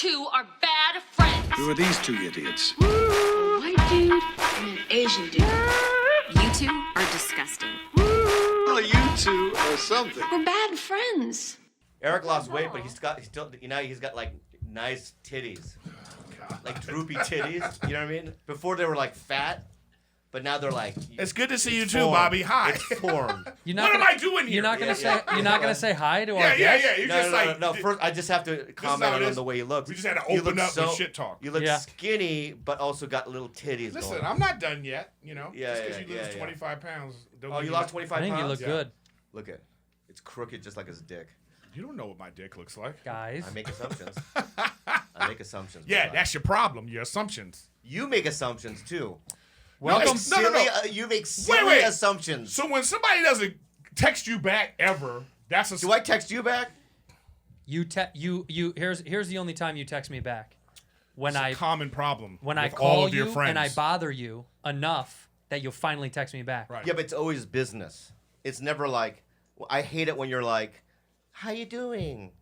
two are bad friends. Who are these two idiots? A white dude and an Asian dude. You two are disgusting. Well, you two are something. We're bad friends. Eric lost weight, but he's still, he's got like nice titties. Like droopy titties, you know what I mean? Before they were like fat, but now they're like. It's good to see you formed. too, Bobby. Hi. It's formed. What am I doing here? You're not gonna say. You're not gonna say hi to our Yeah. guest. You're just like. No. First, I just have to comment on the way he looks. We just had to You open look up with shit talk. You look skinny, but also got little titties. Listen, going. I'm not done yet. You know, Yeah, just because you lose 25 pounds. Oh, you lost 25 I pounds? think you look good, Look at, it's crooked just like his dick. You don't know what my dick looks like, guys. I make assumptions. Yeah, brother. that's your problem. Your assumptions. You make assumptions too. Welcome. No. You make silly assumptions. So when somebody doesn't text you back ever, that's a. Do I text you back? Here's the only time you text me back. When It's a common problem. When with I all call of your you friends. and I bother you enough that you'll finally text me back. Right. Yeah, but it's always business. It's never like. I hate it when you're like, "How you doing?"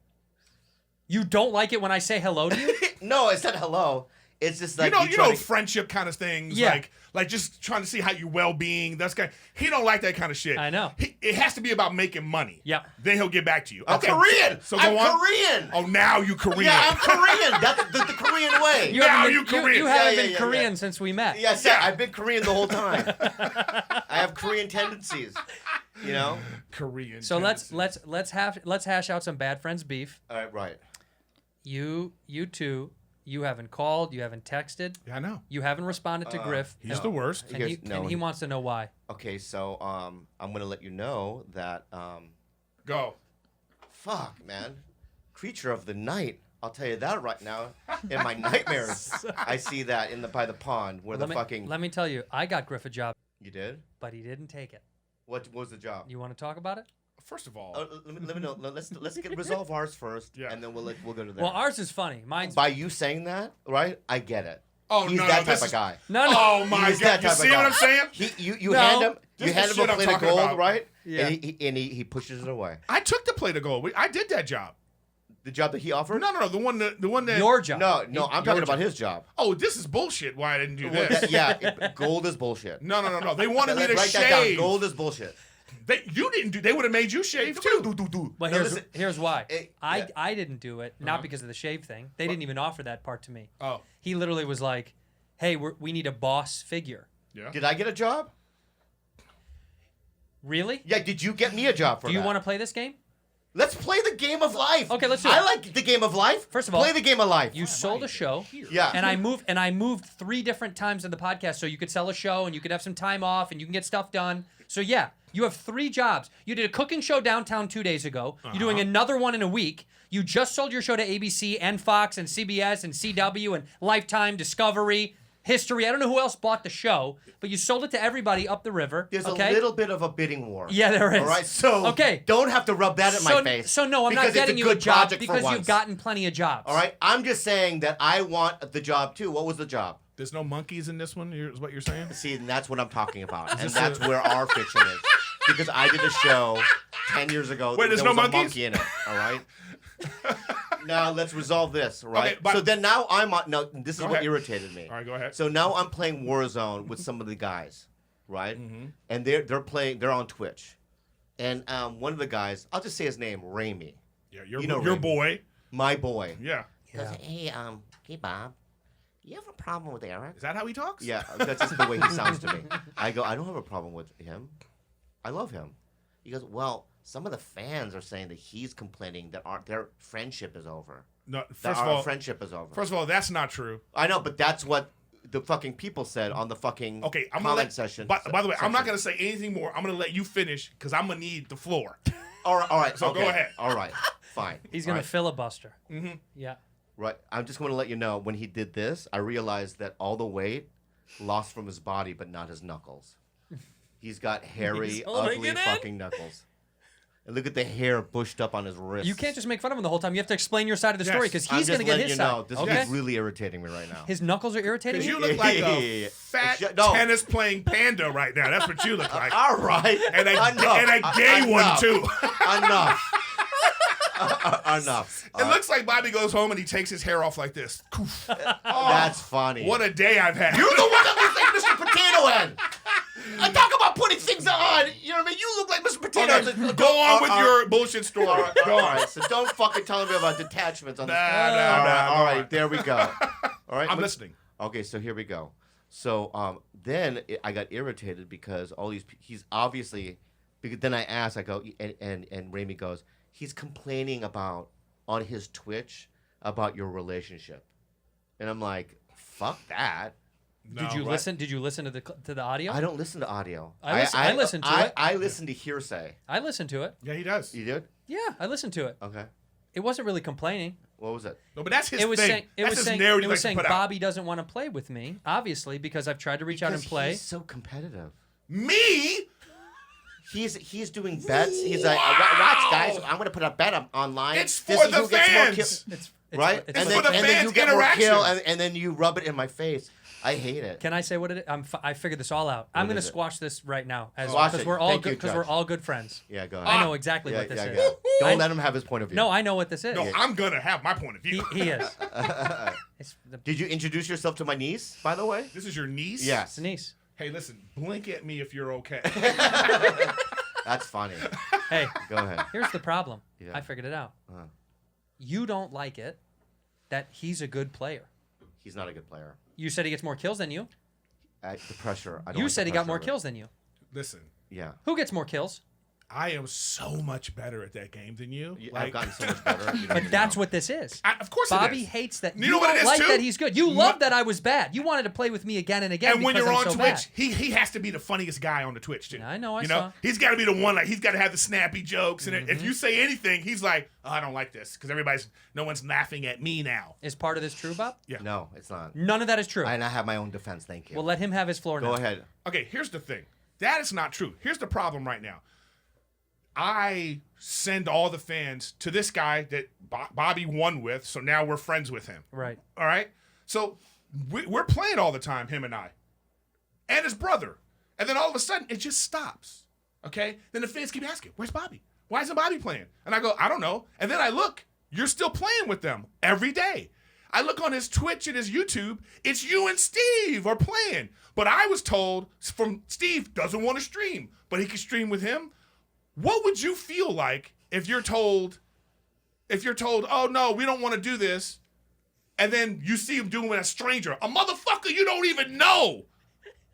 You don't like it when I say hello to you? No, it's not hello. It's just like you know, friendship kind of things. Yeah. Like just trying to see how your well-being. That's kind. He don't like that kind of shit. I know. It has to be about making money. Yeah. Then he'll get back to you. I'm Okay. Korean. So go I'm on. Korean. Oh, now you Korean. Yeah, I'm Korean. That's the Korean way. You Korean. You haven't Yeah, been yeah, Korean yeah. since we met. Yes, yeah, I've been Korean the whole time. I have Korean tendencies. You know. Korean. So tendencies. let's hash out some bad friends beef. All right, right. You two, you haven't called, you haven't texted, Yeah, I know. you haven't responded to Griff. He's the worst. And he wants to know why. Okay, so I'm gonna let you know that Go. fuck, man, creature of the night. I'll tell you that right now. In my nightmares, I see that by the pond where Let me tell you, I got Griff a job, You did? but he didn't take it. What was the job? You want to talk about it? First of all, Let me know. Let's resolve ours first, Yeah. and then we'll go to there. Well, ours is funny. Mine's By you saying that, right? I get it. Oh, He's no, that this type of is- guy. no. oh my He's God! that You type of see what guy. I'm saying? You No. hand him This is a the shit I'm plate of talking gold, about. right? Yeah. And he pushes it away. I took the plate of gold. I did that job. The job that he offered? No, the one that. Your job. No, I'm Your talking about job. his job. Oh, this is bullshit. Why I didn't do Well, this? gold is bullshit. No. They wanted me to Write that down. shave. Gold is bullshit. You didn't do. They would have made you shave too. But No, here's listen, here's why. yeah. I didn't do it, not because of the shave thing. They didn't even offer that part to me. Oh, He literally was like, "Hey, we need a boss figure." yeah. Did I get a job? Really? Yeah, did you get me a job for Do you that? want to play this game? Let's play the game of life. Okay, let's do I it. like the game of life. First of all, play the game of life. You sold a show. Yeah. And I moved 3 different times in the podcast so you could sell a show and you could have some time off and you can get stuff done. So yeah, you have 3 jobs. You did a cooking show downtown 2 days ago. You're doing another one in a week. You just sold your show to ABC and Fox and CBS and CW and Lifetime, Discovery, History. I don't know who else bought the show, but you sold it to everybody up the river. There's okay? a little bit of a bidding war. Yeah, there is. All right, so okay. don't have to rub that in my face. So no, I'm because not it's a getting you a good job project for because once. you've gotten plenty of jobs. All right, I'm just saying that I want the job too. What was the job? There's no monkeys in this one. Is what you're saying? See, and that's what I'm talking about, and that's where our fiction is. Because I did a show 10 years ago. Wait, there's there no was a monkeys? monkey in it. All right. Now let's resolve this, right? Okay, but- so then now I'm on. No, this is Go what ahead. irritated me. All right, go ahead. So now I'm playing Warzone with some of the guys, right? Mm-hmm. And they're playing. They're on Twitch, and one of the guys, I'll just say his name, Ramey, Yeah, You know your Ray. boy. my boy. Yeah. Goes, hey Bob, you have a problem with Eric? Is that how he talks? Yeah, that's just the way he sounds to me. I go, I don't have a problem with him. I love him. He goes, well, some of the fans are saying that he's complaining that their friendship is over. No. That First of our all, friendship is over. First of all, that's not true. I know, but that's what the fucking people said on the fucking Okay, I'm comment gonna session. By the way, I'm not section. gonna say anything more. I'm gonna let you finish because I'm gonna need the floor. All right. So okay. go ahead. All right, fine. He's All gonna right. filibuster. Mm-hmm. Yeah. Right. I'm just going to let you know, when he did this, I realized that all the weight lost from his body, but not his knuckles. He's got hairy, He's holding ugly it in? fucking knuckles. And look at the hair bushed up on his wrist. You can't just make fun of him the whole time. You have to explain your side of the story because I'm he's just going to get letting his you know, side. This Okay. is really irritating me right now. His knuckles are irritating Because you? you look like Yeah. a fat No. tennis playing panda right now. That's what you look like. All right. And a Enough. gay one Enough. too. Enough. Enough. It looks like Bobby goes home and he takes his hair off like this. Oh, That's funny. what a day I've had. You're the one that looks like Mr. Potato Head. I talk about putting things on. You know what I mean? You look like Mr. Potato Head. Okay, go on with your bullshit story. All right, Go all on. right, so don't fucking tell me about detachments on this. Nah, All right, there we go. All right, I'm listening. Okay, so here we go. So then I got irritated because he's obviously, because then I asked, I go, and Raimi goes, he's complaining about on his Twitch about your relationship, and I'm like, fuck that. No, Did you right? listen? Did you listen to the audio? I don't listen to audio. I listen to it. I listen to hearsay. I listened to it. Yeah, he does. You did? Yeah, I listened to it. Okay. It wasn't really complaining. What was it? No, but that's his It was thing. saying it That's was his saying narrative it he was likes to saying put out. Bobby doesn't want to play with me, obviously, because I've tried to reach out and Because play. He's so competitive. Me? He's doing bets. He's like, watch, guys. I'm gonna put a bet up online. It's This for is the who gets more fans. It's right? It's for then, the and then fans' you get more interaction. kill, and then you rub it in my face. I hate it. Can I say what it is? I figured this all out. I'm What going to is it? squash this right now, Squash because it. we're all Thank good. you, Because we're Judge. all good friends. Yeah, go ahead. I know exactly what this is. Don't I- let him have his point of view. No, I know what this is. No, I'm going to have my point of view. He is. It's Did you introduce yourself to my niece, by the way? This is your niece? Yes. Denise. Hey, listen, blink at me if you're okay. That's funny. Hey, Go ahead. here's the problem. Yeah. I figured it out. Uh-huh. You don't like it that he's a good player. He's not a good player. You said he gets more kills than you. The pressure. I don't You like said the he got pressure more of it. kills than you. Listen, Yeah. Who gets more kills? I am so much better at that game than you. I've gotten so much better. You don't But even that's know. what this is. Of course Bobby it is. hates that. You know what it don't is, like too? that he's good. You What- love that I was bad. You wanted to play with me again and again. And when because you're I'm on so Twitch, bad. he has to be the funniest guy on the Twitch too. I know, I you saw. He's got to be the one, like he's got to have the snappy jokes, and Mm-hmm. if you say anything, he's like, oh, I don't like this because no one's laughing at me now. Is part of this true, Bob? Yeah. No, it's not. None of that is true. And I have my own defense. Thank you. Well, let him have his floor now. Go ahead. Okay, here's the thing. That is not true. Here's the problem right now. I send all the fans to this guy that Bobby won with, so now we're friends with him. Right. All right? So we're playing all the time, him and I. And his brother. And then all of a sudden, it just stops. Okay? Then the fans keep asking, where's Bobby? Why isn't Bobby playing? And I go, I don't know. And then I look, you're still playing with them every day. I look on his Twitch and his YouTube, it's you and Steve are playing. But I was told from Steve doesn't want to stream, but he can stream with him. What would you feel like if you're told, oh no, we don't want to do this, and then you see him doing it with a stranger, a motherfucker you don't even know,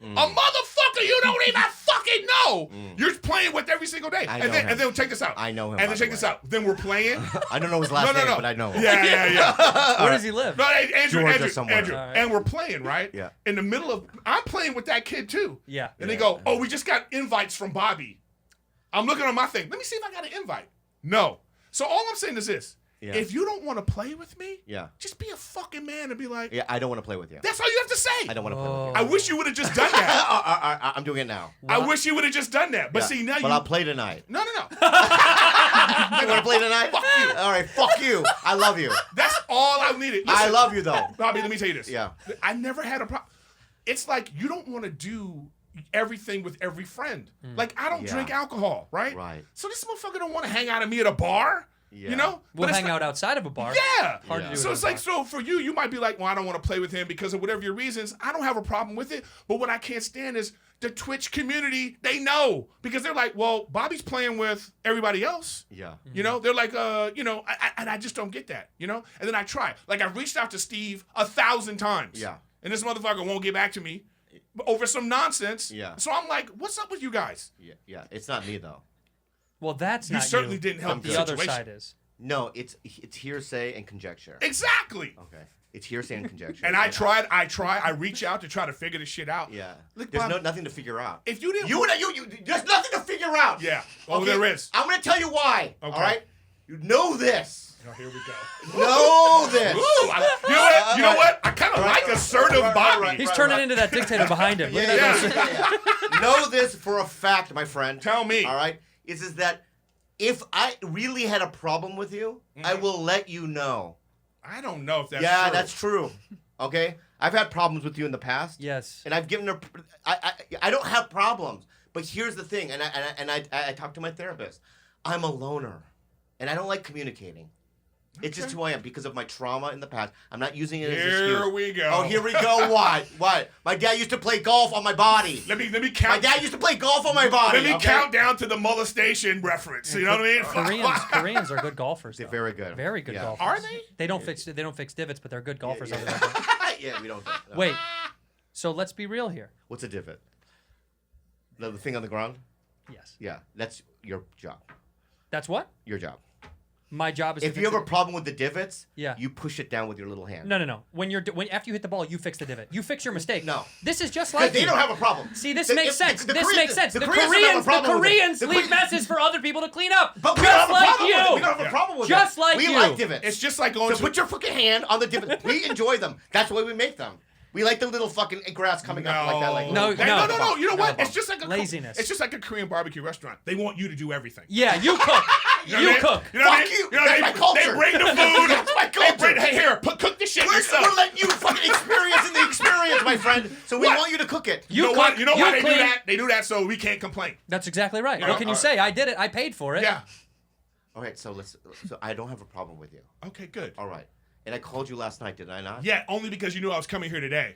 a motherfucker you don't even fucking know, you're playing with every single day, I and know him. then check this out, I know him, and by then the check this way. out, then we're playing. I don't know his last name, but I know him. Yeah. Where does he live? No, Andrew, Georgia somewhere. Andrew, All right. and we're playing, right? Yeah. In the middle of, I'm playing with that kid too. Yeah. And they go, oh, we just got invites from Bobby. I'm looking on my thing. Let me see if I got an invite. No. So all I'm saying is this. Yeah. If you don't want to play with me, Yeah. just be a fucking man and be like, Yeah, I don't want to play with you. that's all you have to say. I don't want to play with you. I wish you would have just done that. I'm doing it now. I wish you would have just done that. But Yeah. see, now But you. I'll play tonight. No. You want to play tonight? Fuck you. All right, fuck you. I love you. That's all I needed. I Listen, love you, though. Bobby, let me tell you this. Yeah. I never had a problem. It's like you don't want to do everything with every friend. Like I don't Yeah. drink alcohol, right? Right. So this motherfucker don't want to hang out with me at a bar. Yeah. You know? We'll But it's hang not- out outside of a bar. Yeah. Hard to do So it it's in a like, bar. so for you might be like, well, I don't want to play with him because of whatever your reasons. I don't have a problem with it. But what I can't stand is the Twitch community, they know. Because they're like, well, Bobby's playing with everybody else. Yeah. You know, they're like, and I just don't get that, you know? And then I try. Like, I've reached out to Steve 1,000 times. Yeah. And this motherfucker won't get back to me over some nonsense. Yeah. So I'm like, what's up with you guys? Yeah. It's not me, though. Well, that's You not certainly didn't help The the other situation. side is. No, it's hearsay and conjecture. Exactly. Okay. It's hearsay and conjecture. And I reach out to try to figure this shit out. Yeah. Look, There's Bob, nothing to figure out. if you didn't... You there's nothing to figure out. Yeah. Oh, Okay? there is. I'm going to tell you why. Okay. All right? You know this. Oh, here we go. Know this. You know what? I kind of like assertive Bobby. right. He's turning into that dictator behind him. Look at that. Yeah. Know this for a fact, my friend. Tell me. All right? Is that if I really had a problem with you, I will let you know. I don't know if that's Yeah, true. that's true. Okay? I've had problems with you in the past. Yes. And I've given her. I don't have problems. But here's the thing, and I talked to my therapist. I'm a loner. and I don't like communicating. It's just who I am because of my trauma in the past. I'm not using it as an Here excuse. we go. Oh, here we go. What? What? My dad used to play golf on my body. Let me My count. dad used to play golf on my body. Let me okay? count down to the molestation reference. You know what I mean? Koreans are good golfers. They're Though. very good. Very good Yeah. golfers. Are they? They don't fix divots, but they're good golfers. Yeah. Over there. Yeah, we don't. No. Wait. So let's be real here. What's a divot? The thing on the ground? Yes. Yeah, that's your job. That's what? Your job. My job is. to If fix you have a it. problem with the divots, Yeah. you push it down with your little hand. No. When after you hit the ball, you fix the divot. You fix your mistake. No. This is just Because like they you. don't have a problem. See, this The- makes if- sense. the This Koreans- makes sense. The The Koreans don't have a problem with it. Koreans The leave Koreans- messes for other people to clean up. But we just don't have a like problem you. with it. We don't have a problem with Just it. like we you. like divots. It's just like going So to put your fucking hand on the divot. We enjoy them. That's why we make them. We like the little fucking grass coming up like that. Like No, You know what? No. It's just like a Laziness. It's just like a Korean barbecue restaurant. They want you to do everything. Yeah, you cook. You know You what I mean? cook. You know what I Fuck mean? you. know, That's they, my culture. They bring the food. That's my They culture. bring, hey, here, cook this shit yourself. We're letting you fucking experience in the experience, my friend. So we What? want you to cook it. You know cook, what? You know why they clean. do that? They do that so we can't complain. That's exactly right. You What know, can you all say? I did it. I paid for it. Yeah. All right, so I don't have a problem with you. Okay, good. All right. And I called you last night, did I not? Yeah, only because you knew I was coming here today.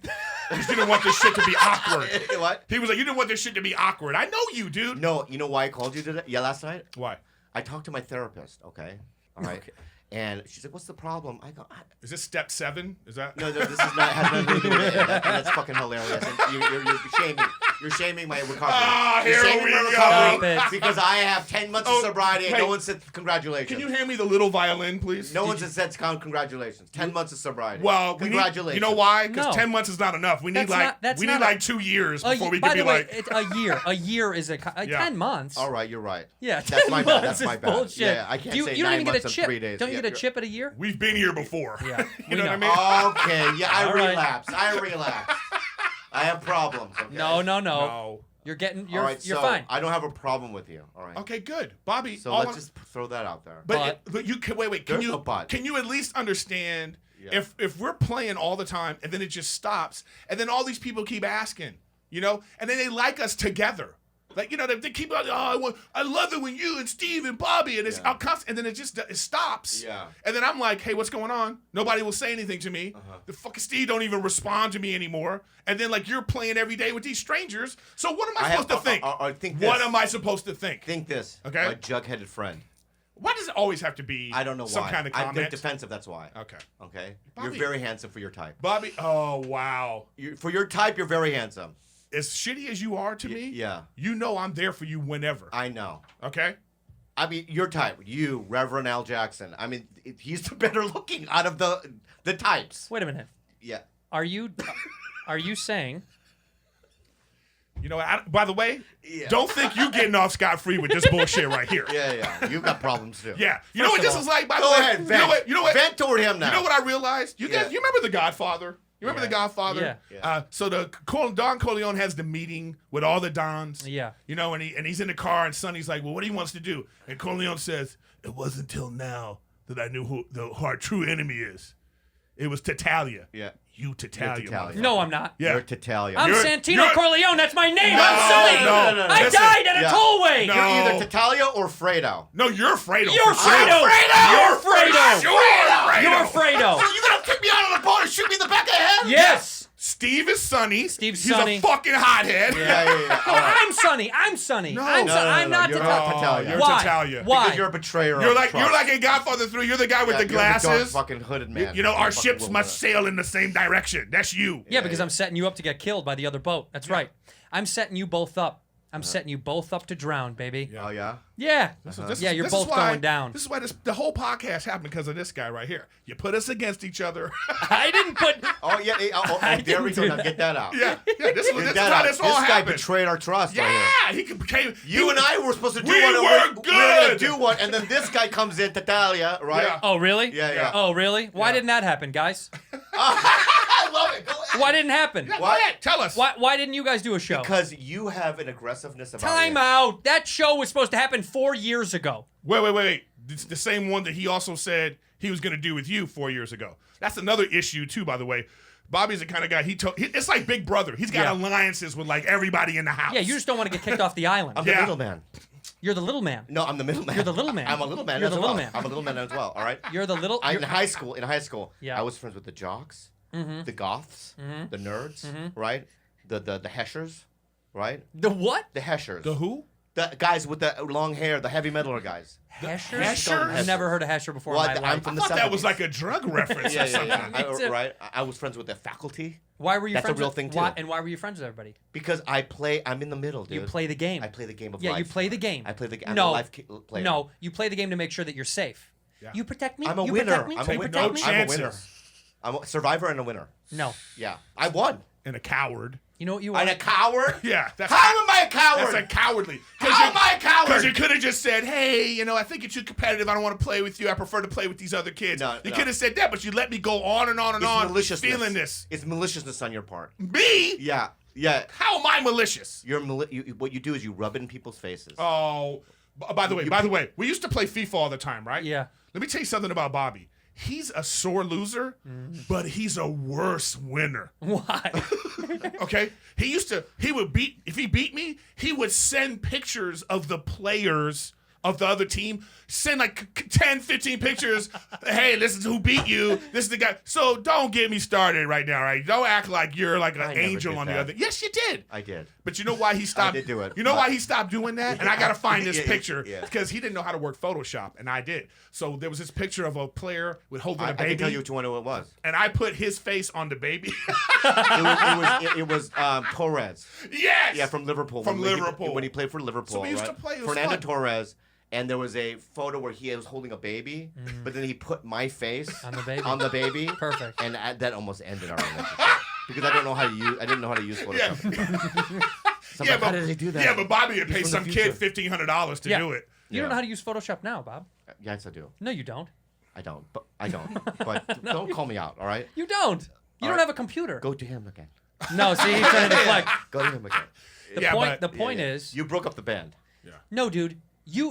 Because you didn't want this shit to be awkward. What? He was like, you didn't want this shit to be awkward. I know you, dude. No, you know why I called you today? Yeah, last night? Why? I talked to my therapist, okay? All right. Okay. And she's like, what's the problem? I go, Is this step 7? Is that? no, this is not, has nothing to do with it. That's fucking hilarious. And you're shaming my recovery. Ah, You're here shaming we my go. recovery Stop it. because I have 10 months Oh, of sobriety and hey, no one said congratulations. Can you hand me the little violin, please? No one said congratulations. 10 months of sobriety. Well, we need, congratulations. you know why? Because No. 10 months is not enough. We need That's we not need a- like 2 years before we by can the be way, like. it's a year. A year is 10 months. All right, you're right. Yeah, That's 10 my bad. months That's my is bad. bullshit. Yeah, I can't you, say you don't 9 even get months a and chip. 3 days. Don't you Yeah, get a you're- chip at a year? We've been here before. Yeah, you we know what know. I mean? Okay, yeah, I All right. relapsed. I have problems. Okay? No. No. You're getting. All You're. right, You're so fine. I don't have a problem with you. All right. Okay, good, Bobby. So all let's I'm- just throw that out there. But you can wait. Can There's you no but. can you at least understand Yeah. if we're playing all the time and then it just stops and then all these people keep asking, you know, and then they like us together. Like, you know, they keep like, I love it when you and Steve and Bobby and it's Yeah. and then it stops. Yeah. And then I'm like, hey, what's going on? Nobody will say anything to me. The fucking Steve don't even respond to me anymore. And then like you're playing every day with these strangers. So what am I supposed to think? I think What this. am I supposed to think? Think this. Okay. My jug-headed friend. Why does it always have to be I don't know some why. kind of I'm comment? defensive. That's why. Okay. Okay. Bobby. You're very handsome for your type. Bobby, oh wow. For your type, you're very handsome. As shitty as you are to me, yeah. you know I'm there for you whenever. I know. Okay? I mean, your type. You, Reverend Al Jackson. I mean, he's the better looking out of the types. Wait a minute. Yeah. Are you saying? You know, by the way, Yeah. don't think you getting off scot-free with this bullshit right here. Yeah. You've got problems too. Yeah. You know what First this of is like, by the Go way? ahead, vent. You know what? Vent toward him now. You know what I realized? You guys, Yeah. you remember The Godfather? You remember The Godfather? Yeah. So Don Corleone has the meeting with all the Dons. Yeah. You know, and he's in the car, and Sonny's like, well, what do you want us to do? And Corleone says, it wasn't until now that I knew who our true enemy is. It was Tatalia. Yeah. You Tatalia. You're Tatalia. motherfucker. No, I'm not. Yeah. You're Tatalia. I'm You're- Santino you're- Corleone. That's my name. No, I'm Sully. no. I Listen, died at a yeah. tollway. No. You're either Tatalia or Fredo. No, you're Fredo. You're for sure. Fredo. You're Fredo. You're You're Fredo. Fredo. You're gonna kick me out of the boat and shoot me in the back of the head? Yes. Steve is Sonny. Steve's He's Sonny. a fucking hothead. Yeah. No, I'm Sonny. I'm Sonny. No. I'm No, I'm not you're Tatalia. not Tatalia. You're Why? Tatalia. Why? Because you're a betrayer. You're of like trust. in Godfather 3. You're the guy with Yeah, the you're dark glasses. fucking hooded man. You know, our Fucking ships woman. must sail in the same direction. That's you. Yeah, because I'm setting you up to get killed by the other boat. That's right. I'm setting you both up. I'm setting you both up to drown, baby. Oh yeah. Yeah. This Yeah, is- you're this is both why- going down. This is why the whole podcast happened because of this guy right here. You put us against each other. I didn't put. Oh yeah. I There we didn't go. do Now that. get that out. yeah. This is Get this that is how out. this all This guy happened. betrayed our trust. right Yeah, here. he became. You and I were supposed to do We one. were We were gonna good. do one, and then this guy comes in, Tatalia, right? Yeah. Oh, really? Yeah. Oh, really? Why didn't that happen, guys? I love it. Go ahead. Why didn't happen? Go ahead, tell us. Why didn't you guys do a show? Because you have an aggressiveness about Time it. out. That show was supposed to happen 4 years ago. Wait. It's the same one that he also said he was going to do with you 4 years ago. That's another issue too, by the way. Bobby's the kind of guy it's like Big Brother. He's got Yeah. alliances with like everybody in the house. Yeah, you just don't want to get kicked off the island. I'm Yeah. the middleman. You're the little man. No, I'm the middle man. You're the little man. I'm a little man You're as the well. little man. I'm a little man as well. All right. You're the little. In high school, Yeah. I was friends with the jocks, the goths, the nerds, right? The heshers, right? The what? The heshers. The who? The guys with the long hair, the heavy metaler guys. Hesher? Hesher? I've never heard of Hesher before Well, in my I'm life. from I the thought 70s. that was like a drug reference or something. Me too. Right. I was friends with the faculty Why were you That's a friends real with, thing, why, too. and why were you friends with everybody? because I'm in the middle, dude. You play the game. I play the game of Yeah, life. you play the game. I play the game. No, I'm a life player. no, you play the game to make sure that you're safe. Yeah. You protect me. I'm a you winner. Protect me? I'm you a winner. protect me? No I'm a chances. winner. I'm a survivor and a winner. No. Yeah, I won. And a coward. You know what you are? I'm a coward. Yeah. That's How am I a coward? That's a cowardly. How am I a coward? Because you could have just said, hey, I think you're too competitive. I don't want to play with you. I prefer to play with these other kids. No, you no. could have said that, but you let me go on and on and It's on maliciousness. feeling this. It's maliciousness on your part. Me? Yeah. How am I malicious? What you do is you rub it in people's faces. Oh, by the way, we used to play FIFA all the time, right? Yeah. Let me tell you something about Bobby. He's a sore loser, but he's a worse winner. Why? Okay? If he beat me, he would send pictures of the players of the other team, send like 10, 15 pictures. Hey, this is who beat you. This is the guy. So don't get me started right now, right? Don't act like you're like an I never angel did on that. the other. Yes, you did. I did. But you know why he stopped? did do it. You know why he stopped doing that? And I got to find this Yeah, picture yeah. because he didn't know how to work Photoshop, and I did. So there was this picture of a player with holding I a baby, can tell you which one it was. and I put his face on the baby. It was Torres. Yes. Yeah, from Liverpool. From Liverpool. When he played for Liverpool. So we used to right? play, it was Fernando fun. Torres, and there was a photo where he was holding a baby, but then he put my face On the baby. On the baby. Perfect. And that almost ended our relationship because I didn't know how to use Photoshop. So I'm like, how did they do that? Yeah, but Bobby would He's pay from some the kid future. $1,500 to Yeah. do it. You don't Yeah. know how to use Photoshop now, Bob. Yes, I do. No, you don't. I don't. But don't call me out. All right. You don't. You All don't right. have a computer. Go to him again. No, see, he's trying to deflect. Go to him again. The point Yeah. is, You broke up the band. no, dude.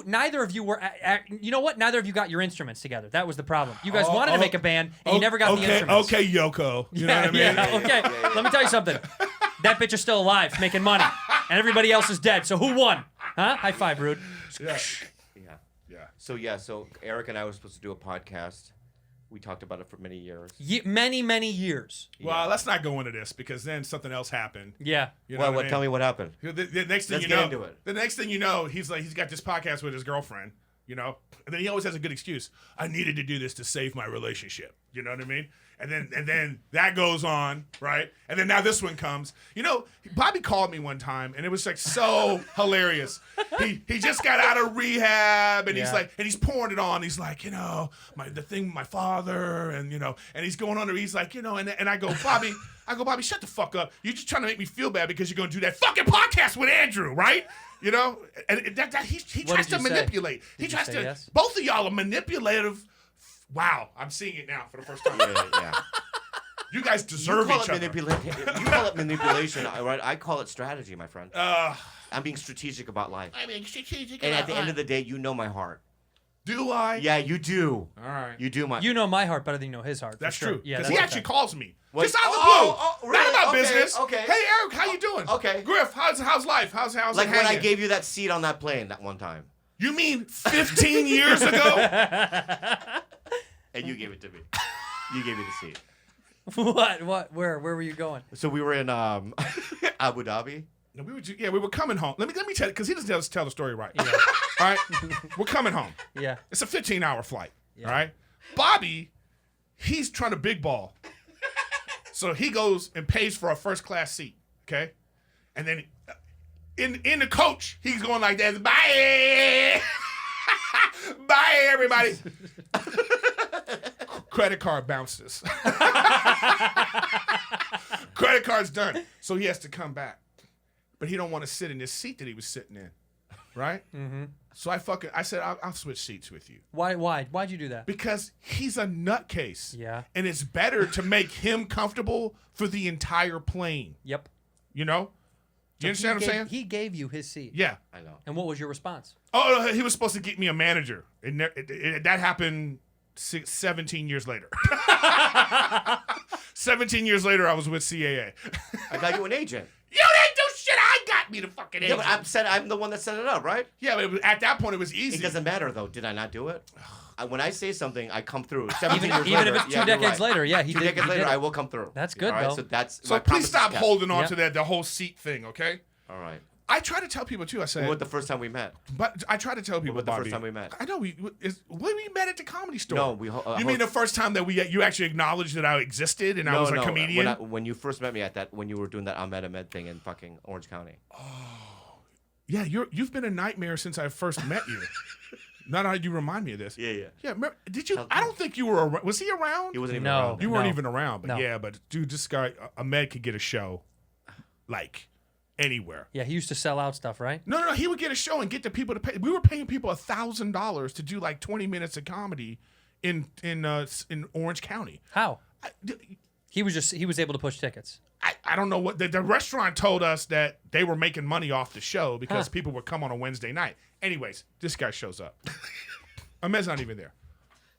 Neither of you were. You know what? Neither of you got your instruments together. That was the problem. You guys wanted to make a band, and you never got the instruments. Okay, Yoko. You know what I mean? Okay. Let me tell you something. That bitch is still alive, making money, and everybody else is dead. So who won? Huh? High five, Rude. Yeah. Yeah. So Eric and I were supposed to do a podcast. We talked about it for many years. Many years. Well, let's not go into this because then something else happened. Yeah. You know What? Tell me what happened. The next thing Let's you get know, into it. the next thing you know, he's got this podcast with his girlfriend, and then he always has a good excuse. I needed to do this to save my relationship. You know what I mean? And then that goes on, right? And then now this one comes. Bobby called me one time, and it was like so hilarious. He just got out of rehab, and he's like, and he's pouring it on. He's like, the thing with my father, and and he's going on there. He's like, and I go, Bobby, shut the fuck up. You're just trying to make me feel bad because you're going to do that fucking podcast with Andrew, right? And that he What tries did to you say? manipulate. Did He you tries say to. yes? Both of y'all are manipulative. Wow, I'm seeing it now for the first time. Yeah. You guys deserve each other. You call it manipulation, right? I call it strategy, my friend. I'm being strategic about life. I mean, strategic. And at the end of the day, you know my heart. Do I? Yeah, you do. All right. You do my. You know my heart better than you know his heart. for That's sure. true. Yeah. Because that's he a actually fact. calls me. What? Just out of the blue. Oh, really? Not about Okay, business. okay. Hey, Eric, how you doing? Okay. Griff, how's life? How's like it when I hanging? gave you that seat on that plane that one time, You mean 15 years ago? and you gave it to me. You gave me the seat. What? Where were you going? So we were in Abu Dhabi. No, we were coming home. Let me tell you, because he doesn't tell the story right. Yeah. All right? We're coming home. Yeah. It's a 15-hour flight. All right? Bobby, he's trying to big ball. So he goes and pays for a first-class seat, okay? And then in the coach, he's going like that. Bye! Bye, everybody. Credit card bounces. Credit card's done. So he has to come back. But he don't want to sit in this seat that he was sitting in, right? Mm-hmm. So I said, I'll switch seats with you. Why? Why'd you do that? Because he's a nutcase. Yeah. And it's better to make him comfortable for the entire plane. Yep. You know? Do you understand what I'm saying? He gave you his seat. Yeah. I know. And what was your response? Oh, he was supposed to get me a manager. That happened 17 years later. 17 years later, I was with CAA. I got you an agent. You didn't do shit. I got got me the fucking Yeah, agent. but I'm the one that set it up, right? Yeah, but at that point, it was easy. It doesn't matter though. Did I not do it? When I say something, I come through. Even years if later, it's 2 you're decades right. later, yeah, he 2 did. decades he later, did it. I will come through. That's good, All right, though. So that's So my please promise stop is kept. holding on Yeah. to the whole seat thing, okay? All right. I try to tell people too. I said, When was the first time we met? but I try to tell people, was the Bobby. first time we met? I know when we met at the Comedy Store. No, you mean the first time that you actually acknowledged that I existed and I was a comedian? When you first met me when you were doing that Ahmed Ahmed thing in fucking Orange County. Yeah, you've been a nightmare since I first met you. Now that you remind me of this. Yeah. Yeah, did you? I don't think you were around. Was he around? He wasn't even No. around. You weren't even around, but No. yeah, but dude, this guy Ahmed could get a show, like anywhere. Yeah, he used to sell out stuff, right? No, he would get a show and get the people to pay. We were paying people $1,000 to do like 20 minutes of comedy in Orange County. How? He was able to push tickets. I don't know what the restaurant told us that they were making money off the show because people would come on a Wednesday night. Anyways, this guy shows up. Ahmed's not even there.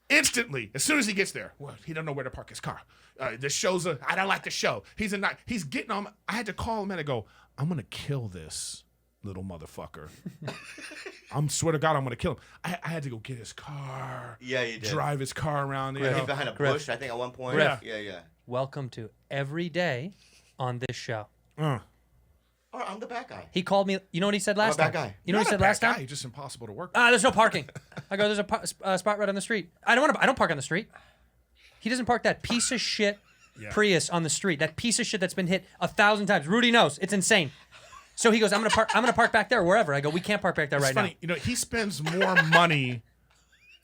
Instantly, as soon as he gets there, well, he don't know where to park his car. The show's I don't like the show. He's getting on. I had to call him and I go, I'm gonna kill this little motherfucker. Swear to God, I'm gonna kill him. I had to go get his car. Yeah, you did. Drive his car around. You Hid know. behind a Griff. bush, I think, at one point. Griff. Yeah. Welcome to every day on this show. Uh. Oh, I'm the bad guy. He called me. You know what he said last bad time? guy. You know what he said last time? He's just impossible to work. There's no parking. I go, there's a spot right on the street. I don't park on the street. He doesn't park that piece of shit Prius on the street. That piece of shit that's been hit 1,000 times. Rudy knows. It's insane. So he goes, I'm gonna park back there wherever. I go, we can't park back there It's right funny. now. You know, he spends more money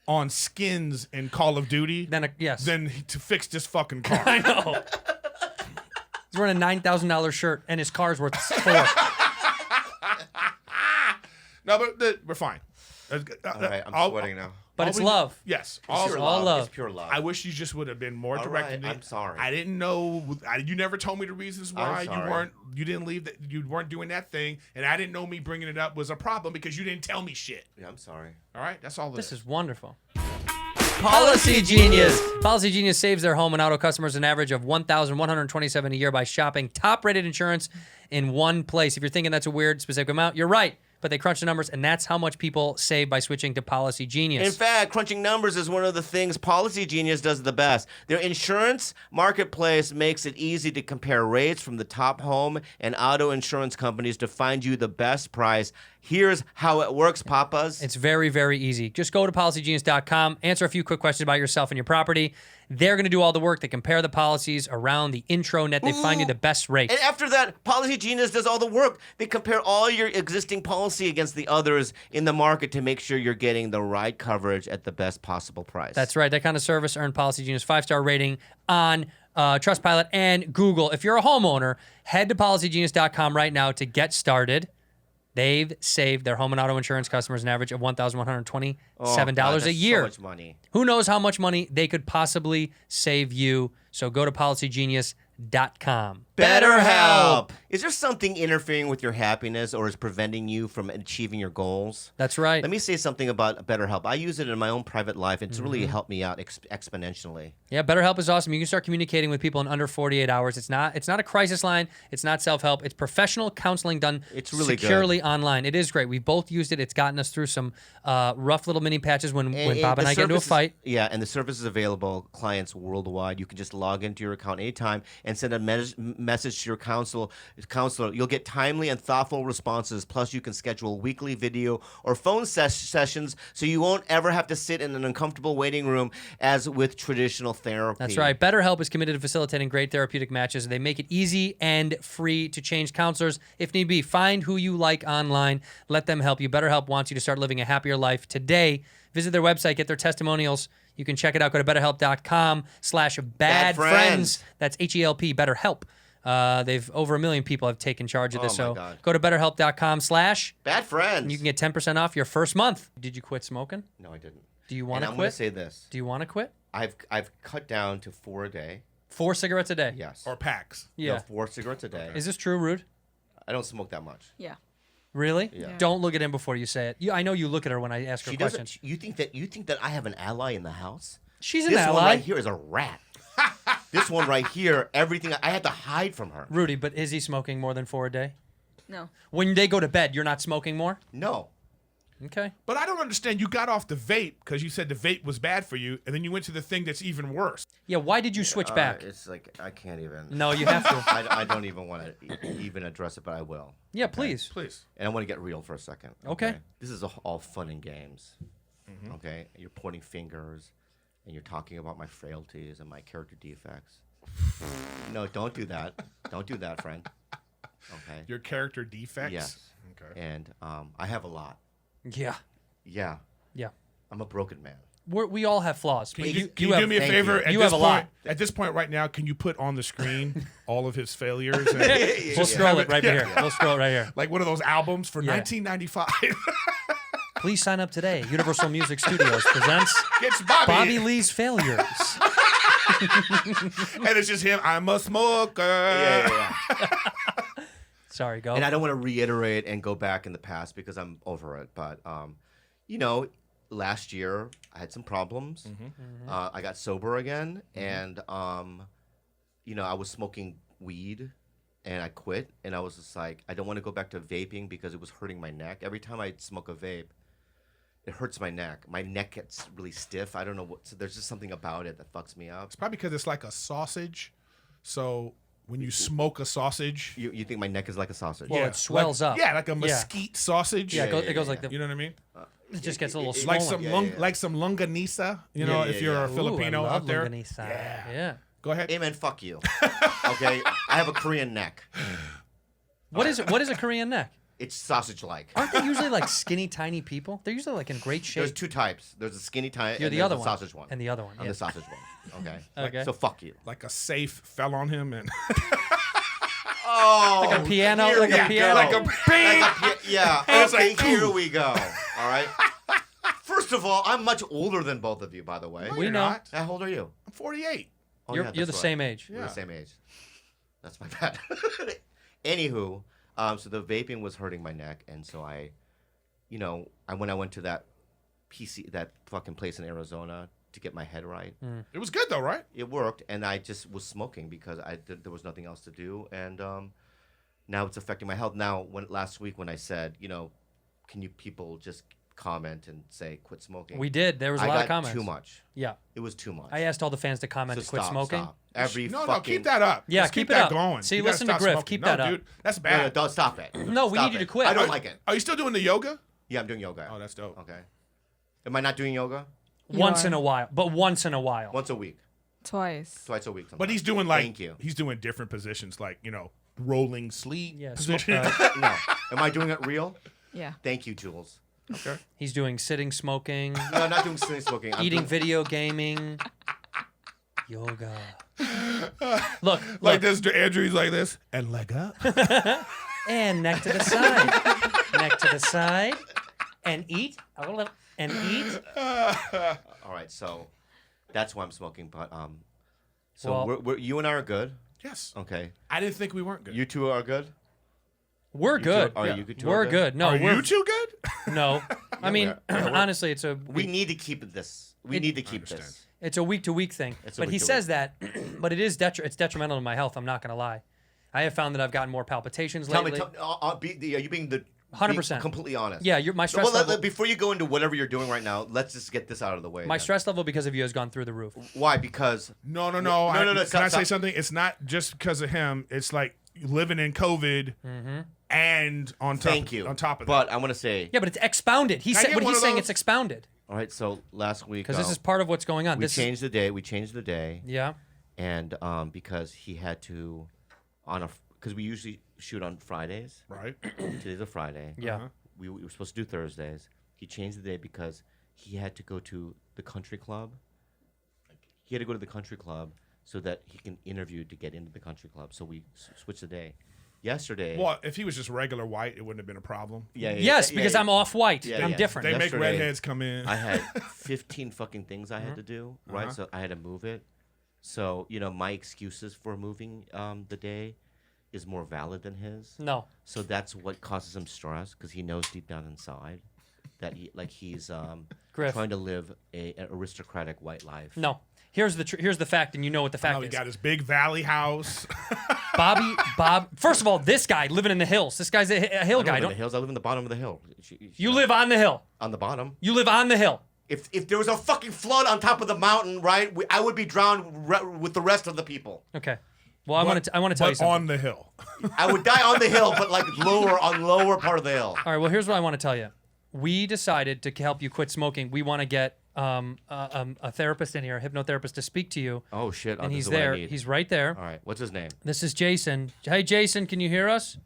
on skins in Call of Duty Then yes. than to fix this fucking car. I know. He's wearing a $9,000 shirt and his car's worth $4. No, but we're fine. All right, I'm sweating now. But it's love. Yes, It's all love. It's pure love. I wish you just would have been more direct. right, I'm sorry. I didn't know. You never told me the reasons why I'm sorry. you didn't leave. That you weren't doing that thing, and I didn't know me bringing it up was a problem because you didn't tell me shit. Yeah, I'm sorry. All right, that's all. This is wonderful. Policy Genius. Policy Genius saves their home and auto customers an average of $1,127 a year by shopping top-rated insurance in one place. If you're thinking that's a weird specific amount, you're right. But they crunch the numbers, and that's how much people save by switching to Policy Genius. In fact, crunching numbers is one of the things Policy Genius does the best. Their insurance marketplace makes it easy to compare rates from the top home and auto insurance companies to find you the best price. Here's how it works, Papas. It's very, very easy. Just go to policygenius.com, answer a few quick questions about yourself and your property. They're going to do all the work. They compare the policies around the intranet. They find you the best rate. And after that, Policy Genius does all the work. They compare all your existing policy against the others in the market to make sure you're getting the right coverage at the best possible price. That's right. That kind of service earned Policy Genius 5-star rating on Trustpilot and Google. If you're a homeowner, head to policygenius.com right now to get started. They've saved their home and auto insurance customers an average of $1,127 that's a year. So much money. Who knows how much money they could possibly save you? So go to policygenius.com. BetterHelp. Is there something interfering with your happiness or is preventing you from achieving your goals? That's right. Let me say something about BetterHelp. I use it in my own private life. It's really helped me out exponentially. Yeah, BetterHelp is awesome. You can start communicating with people in under 48 hours. It's not a crisis line. It's not self-help. It's professional counseling done It's really securely online. It is great. We've both used it. It's gotten us through some rough little mini patches when Bob and I get into a fight. Yeah, and the service is available clients worldwide. You can just log into your account anytime and send a message to your counselor. You'll get timely and thoughtful responses. Plus, you can schedule weekly video or phone sessions so you won't ever have to sit in an uncomfortable waiting room as with traditional therapy. That's right. BetterHelp is committed to facilitating great therapeutic matches. They make it easy and free to change counselors if need be. Find who you like online. Let them help you. BetterHelp wants you to start living a happier life today. Visit their website. Get their testimonials. You can check it out. Go to betterhelp.com/badfriends. That's HELP, BetterHelp. They've over 1 million people have taken charge of this. Oh, my So God. go to betterhelp.com/ Bad friends. You can get 10% off your first month. Did you quit smoking? No, I didn't. Do you want to And I'm going to quit? say this. Do you want to quit? I've cut down to 4 a day. 4 cigarettes a day? Yes. or packs. Yeah. No, 4 cigarettes a day. Is this true, Rude? I don't smoke that much. Yeah. Really? Yeah. Don't look at him before you say it. I know you look at her when I ask her She questions. doesn't. You think that I have an ally in the house? She's an This ally. one right here is a rat. This one right here, everything I had to hide from her. Rudy, but is he smoking more than 4 a day? No. When they go to bed, you're not smoking more? No. Okay. But I don't understand. You got off the vape because you said the vape was bad for you, and then you went to the thing that's even worse. Yeah, why did you switch back? It's like I can't even. No, you have to. I don't even want to even address it, but I will. Yeah, please. Please. And I want to get real for a second. Okay. This is all fun and games. Okay. You're pointing fingers, and you're talking about my frailties and my character defects. No, don't do that. Don't do that, friend. Okay. Your character defects? Yes. Okay. And I have a lot. Yeah. Yeah. Yeah. I'm a broken man. We all have flaws. Can but you do have, me a thank favor? you. At You this have a point, lot. At this point right now, can you put on the screen all of his failures? And We'll scroll it right here. We'll scroll it right here. like one of those albums for Yeah. 1995. Please sign up today. Universal Music Studios presents Gets Bobby. Bobby Lee's Failures. And it's just him. I'm a smoker. Yeah. Sorry, go. And I don't want to reiterate and go back in the past because I'm over it. But, last year I had some problems. I got sober again. And, I was smoking weed and I quit. And I was just like, I don't want to go back to vaping because it was hurting my neck. Every time I smoke a vape, it hurts my neck. My neck gets really stiff. I don't know what. So there's just something about it that fucks me up. It's probably because it's like a sausage. So when you smoke a sausage, You think my neck is like a sausage? Well, it swells like, up. Yeah, like a mesquite sausage. Yeah, it goes like the. You know what I mean? It just gets a little Like swollen. some like some longanisa. You know, if you're a Filipino Ooh, I out love there. longanisa. Yeah. Go ahead. Hey man, fuck you. Okay, I have a Korean neck. What is it? What is a Korean neck? It's sausage-like. Aren't they usually like skinny, tiny people? They're usually like in great shape. There's two types. There's a skinny type You're and the there's other a one. sausage one. And the other one. I'm Yeah. the sausage one. Okay. Okay. So fuck you. Like a safe fell on him and Oh, Like a piano. here Like we a piano. like a bing. yeah. And it's Okay, like, here ooh. we go. All right. First of all, I'm much older than both of you, by the way. We You're know. not. How old are you? I'm 48. Oh, You're yeah, the that's right. same age. We're Yeah. the same age. That's my bad. Anywho, so the vaping was hurting my neck, and so when I went to that that fucking place in Arizona to get my head right, It was good though, right? it worked, and I just was smoking because there was nothing else to do, and now it's affecting my health. Now, last week when I said, can you people just comment and say quit smoking? We did. There was a lot I of got comments. too much. Yeah. It was too much. I asked all the fans to comment So to quit stop, smoking. Stop. Every No, fucking keep that up. Yeah, Just keep keep it that up. going. See, You gotta listen to stop Griff. smoking. Keep No, that up. dude, that's No, bad. don't stop it. No, we Stop need you it. to quit. I don't like it. Are you still doing the yoga? Yeah, I'm doing yoga. Oh, that's dope. Okay. Am I not doing yoga? Once are. in a while, but once in a while. Once a week. Twice. Twice a week. But he's sometimes. doing like Thank you. he's doing different positions, like rolling sleep Yeah, position. No. Am I doing it real? Yeah. Thank you, Jules. Okay. He's doing sitting smoking, No, I'm not doing sitting smoking. I'm eating doing, video gaming, yoga. Look, Like look, this, Andrew. He's like this, and leg up. and neck to the side, neck to the side, and eat, and eat. All right, so that's why I'm smoking. But so Well- you and I are good. Yes. Okay. I didn't think we weren't good. You two are good. We're good. Are you two? We're good. No, Are we're you too good? no. I mean, we are. honestly, it's a We need to keep this. We need to keep understand. this. it's a week to week thing. It's a But he week to says that, but it is it's detrimental to my health. I'm not gonna lie. I have found that I've gotten more palpitations Tell me, lately. are you being 100%. completely honest? Yeah, my stress level. Before you go into whatever you're doing right now, let's just get this out of the way. My then. stress level because of you has gone through the roof. Why? Because No. No, Can stop, I say stop. something? It's not just because of him. It's like living in COVID, and on top. thank you. On top of but that, I want to say, Yeah, but it's expounded. He Can I said get what one he's of saying. those? It's expounded all right. So last week, because this is part of what's going on. we This changed the day. We changed the day, yeah. and because he had to because we usually shoot on Fridays. right? Today's a Friday. Yeah. We were supposed to do Thursdays. He changed the day because he had to go to the country club. He had to go to the country club so that he can interview to get into the country club. So we switched the day. Yesterday. Well, if he was just regular white, it wouldn't have been a problem. Yeah. Yes, because I'm off white. Yeah, I'm yeah. different. They make Yesterday, redheads come in. I had 15 fucking things I had to do, right? So I had to move it. So, my excuses for moving the day is more valid than his. No. So that's what causes him stress because he knows deep down inside that he's Griff. trying to live an aristocratic white life. No. here's the fact, and you know what the fact He is. got his big valley house. First of all, this guy living in the hills. This guy's a hill I guy. live in the hills. I live in the bottom of the hill. You live on the hill. on the bottom. You live on the hill. If there was a fucking flood on top of the mountain, right, I would be drowned with the rest of the people. Okay. Well, I want to tell you But something. on the hill. I would die on the hill, but like lower part of the hill. All right. Well, here's what I want to tell you. We decided to help you quit smoking. We want to get a therapist in here, a hypnotherapist, to speak to you. Oh shit! And this he's is what I there. need. He's right there. All right. What's his name? This is Jason. Hey, Jason, can you hear us?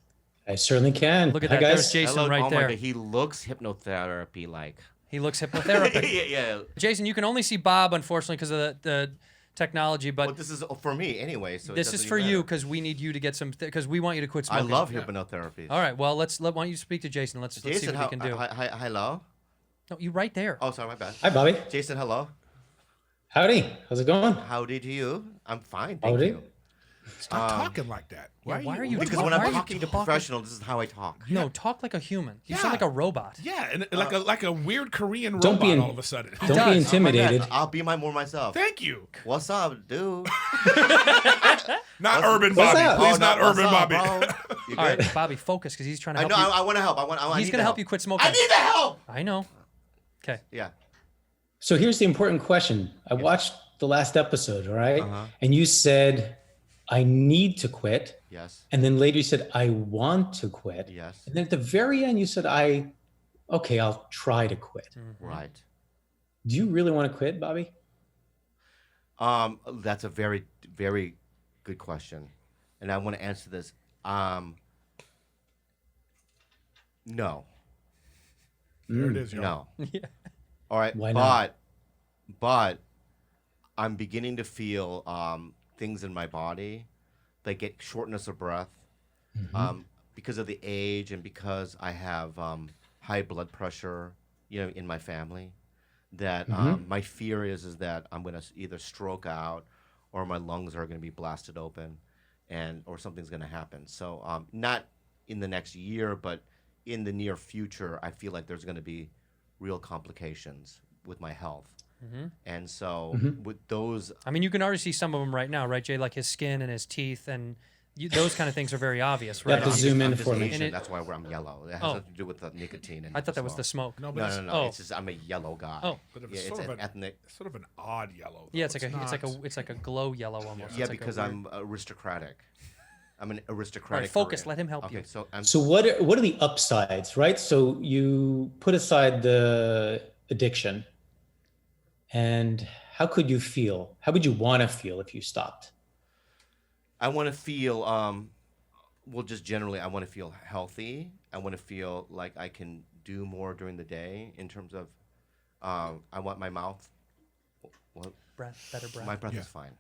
I certainly can. Look at Hi, that. guys. There's Jason Hello. right Oh there. my God, he looks hypnotherapy like. He looks hypnotherapy. yeah. Jason, you can only see Bob, unfortunately, because of the technology. But Well, this is for me anyway. So this is for you because we need you to get some. Because we want you to quit I smoking. love hypnotherapy. All right. Well, why don't you speak to Jason? Let's see Jason, what we can do. hello. No, you right there. Oh, sorry, my bad. Hi, Bobby. Jason, hello. Howdy. How's it going? Howdy to you. I'm fine, thank Howdy. you. Stop talking like that. why are you- Because Why when are I'm you talking to talking- professional, this is how I talk. No, talk like a human. You Yeah. sound like a robot. Yeah, and like a weird Korean Don't robot be all of a sudden. Don't be does. intimidated. I'll be more myself. Thank you. What's up, dude? Not Urban What's Bobby. up? Please, not what's Urban up, Bobby. bro? You All good? right, Bobby, focus because he's trying to I help know. you. I want to help. I He's need gonna the help you quit smoking. I need the help. I know. Okay. Yeah. So here's the important question. I watched the last episode, all right? Uh-huh. And you said, I need to quit. Yes. And then later you said, I want to quit. Yes. And then at the very end, you said, I'll try to quit. Right. Do you really want to quit, Bobby? That's a very, very good question, and I want to answer this. No. There it is, yo. No. Yeah. All right. Why not? But I'm beginning to feel things in my body, like get shortness of breath, because of the age and because I have high blood pressure, in my family. That my fear is that I'm going to either stroke out, or my lungs are going to be blasted open, or something's going to happen. So not in the next year, but in the near future, I feel like there's going to be real complications with my health. And so with those, I mean, you can already see some of them right now, right, Jay? Like his skin and his teeth, and those kind of things are very obvious, You right? have to zoom in I'm just for me. Asian, And it- that's why I'm yellow. It has Oh. nothing to do with the nicotine. And I thought that was the smoke. No, but No, it's, no, no. Oh. It's just I'm a yellow guy. Oh. but it's Yeah, sort, it's of an an, ethnic. sort of an odd yellow. Yeah, though. it's like a glow yellow almost. Yeah, It's like a because weird- I'm aristocratic. I'm an All aristocratic. right, focus. Korean. Let him help Okay, you. so I'm. So what are the upsides, right? So you put aside the addiction, and how could you feel? How would you want to feel if you stopped? I want to feel. Well, just generally, I want to feel healthy. I want to feel like I can do more during the day in terms of. I want my mouth. Well, Better breath. my breath Yeah. is fine.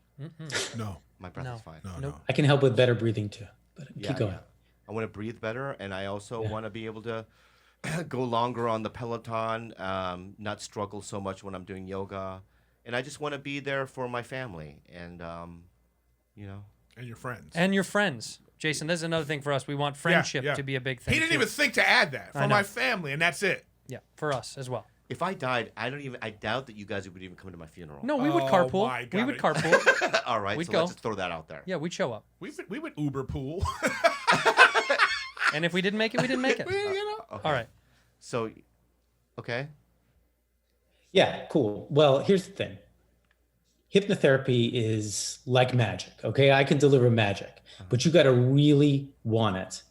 No, My breath No. is fine. no, Nope. no. I can help with better breathing too, but Yeah, keep going. yeah. I want to breathe better, and I also Yeah. want to be able to go longer on the Peloton, not struggle so much when I'm doing yoga, and I just want to be there for my family, and And your friends. And your friends. Jason, this is another thing for us. We want friendship yeah. to be a big thing. He didn't too. even think to add that I for know. my family, and that's it. Yeah, for us as well. if I died, I doubt that you guys would even come to my funeral. No, we would Oh, carpool. my We God. would carpool. All right, We'd so go. let's just throw that out there. Yeah, we'd show up. We would Uber pool. And if we didn't make it, we didn't make it. Okay. All right. So, okay. Yeah, cool. Well, here's the thing. Hypnotherapy is like magic, okay? I can deliver magic, but you got to really want it,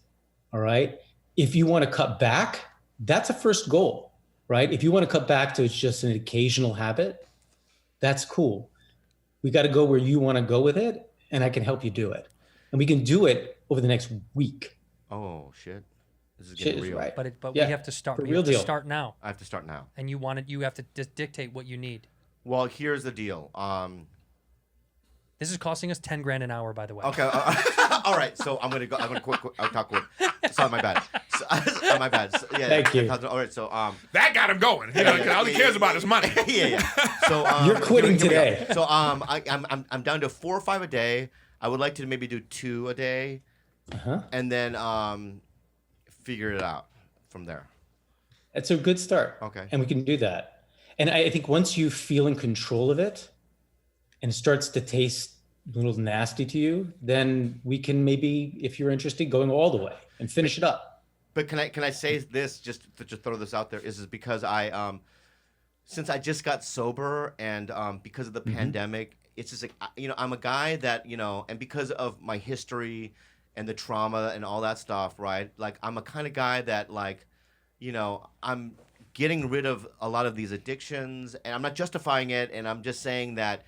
all right? If you want to cut back, that's a first goal, right? If you want to cut back to it's just an occasional habit, that's cool. We got to go where you want to go with it, and I can help you do it. And we can do it over the next week. Oh shit, this is Shit getting is real. right. But Yeah, we have to start. for We real have to deal. start now. I have to start now. And you have to dictate what you need. Well, here's the deal. This is costing us 10 grand an hour, by the way. Okay. All right. So I'm gonna go. I'm gonna quick. I'll talk quick. Sorry, my bad. My bad. So, yeah. Thank you. All right. So That got him going. All he cares about is money. yeah. So You're quitting here we go. today. So I'm down to 4 or 5 a day. I would like to maybe do 2 a day, and then figure it out from there. That's a good start. Okay. And we can do that. And I think once you feel in control of it, and it starts to taste a little nasty to you, then we can maybe, if you're interested, going all the way and finish it up. But can I say this, just to just throw this out there, is because I since I just got sober and because of the pandemic, it's just like I'm a guy that and because of my history and the trauma and all that stuff, right? Like I'm a kind of guy that I'm getting rid of a lot of these addictions, and I'm not justifying it, and I'm just saying that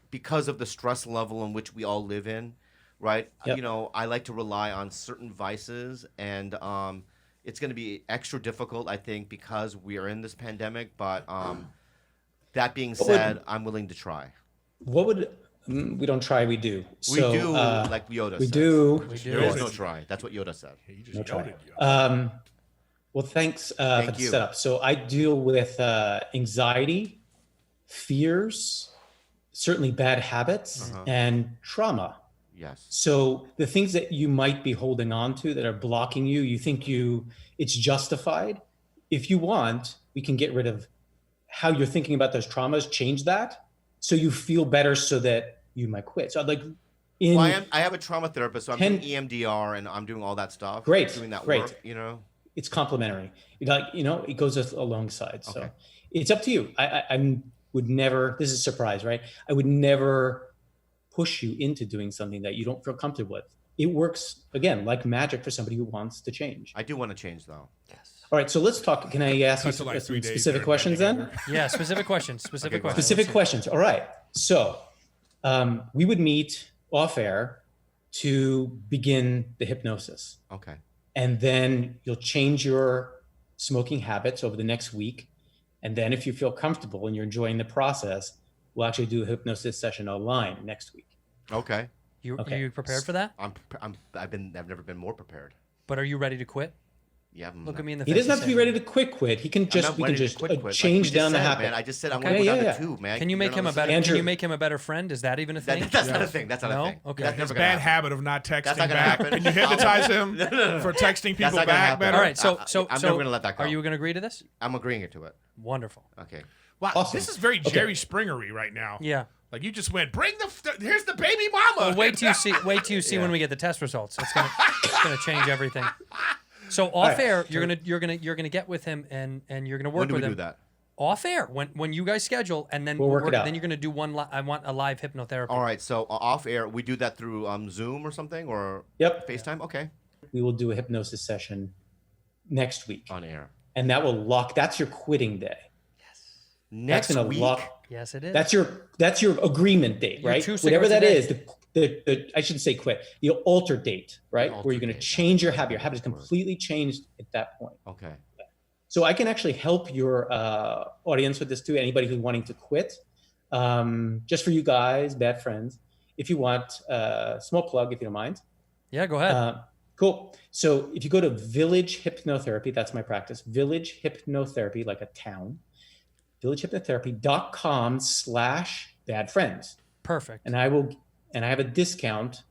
because of the stress level in which we all live in, right? Yep. I like to rely on certain vices, and it's going to be extra difficult, I think, because we are in this pandemic. But that being said, I'm willing to try. What would we don't try, we do. So, we do, like Yoda we says. do. There's no try. That's what Yoda said. You just No try. yelled at you. Well, thanks for Thank the you. setup. So I deal with anxiety, fears, certainly bad habits, and trauma. Yes. So the things that you might be holding on to that are blocking you, you think it's justified. If you want, we can get rid of how you're thinking about those traumas, change that so you feel better so that you might quit. So I have a trauma therapist, so I'm doing EMDR and I'm doing all that stuff. Great, Doing that great. work, It's complementary. It goes alongside. So Okay. it's up to you. I would never, this is a surprise, right? I would never push you into doing something that you don't feel comfortable with. It works, again, like magic for somebody who wants to change. I do want to change, though. All right, so let's talk. Can I ask you Cut to like 3 some days specific there, questions bending then? over. Yeah, specific questions. Specific go ahead. questions. Specific questions. All right. So we would meet off air to begin the hypnosis. Okay. And then you'll change your smoking habits over the next week. And then if you feel comfortable and you're enjoying the process, we'll actually do a hypnosis session online next week. Okay. Okay. Are you prepared for that? I've never been more prepared. But are you ready to quit? Yeah. Look at me in the He face. doesn't have to be ready to quit. He can I'm just, not we ready can to just quit. Like change we just down the said, habit. Man, I just said I'm Okay. going to go down Yeah. to 2, man. Can you make him a better? Andrew. Can you make him a better friend? Is that even a thing? That's not a thing. That's not No? a thing. Okay. That's His never gonna bad happen. habit of not texting That's not gonna back. happen. Can you hypnotize him for texting people That's not gonna back happen. better? All right. So I'm never gonna let that go. Are you going to agree to this? I'm agreeing to it. Wonderful. Okay. Wow, Awesome. this is very Jerry Springer'y right now. Yeah. Like you just went, here's the baby mama. Well, wait till you see when we get the test results. It's gonna change everything. So off air, you're gonna get with him and you're gonna work When do with we him. do that? Off air when you guys schedule and then We'll work it out. Then you're gonna do I want a live hypnotherapy. All right. So off air, we do that through Zoom or something or Yep. FaceTime. Okay. We will do a hypnosis session next week. On air. And that will that's your quitting day. Next That's gonna week. Yes, it is. That's your agreement date, Your right? 2 Whatever that cigarettes is, the I shouldn't say quit, the alter date, right? Where you're going to date, change your that's habit. Your the habit is word. completely changed at that point. Okay. So I can actually help your audience with this too. Anybody who's wanting to quit, just for you guys, bad friends. If you want, small plug, if you don't mind. Yeah, go ahead. Cool. So if you go to Village Hypnotherapy, that's my practice. Village Hypnotherapy, like a town. villagehypnotherapy.com/badfriends. Perfect. And I have a discount,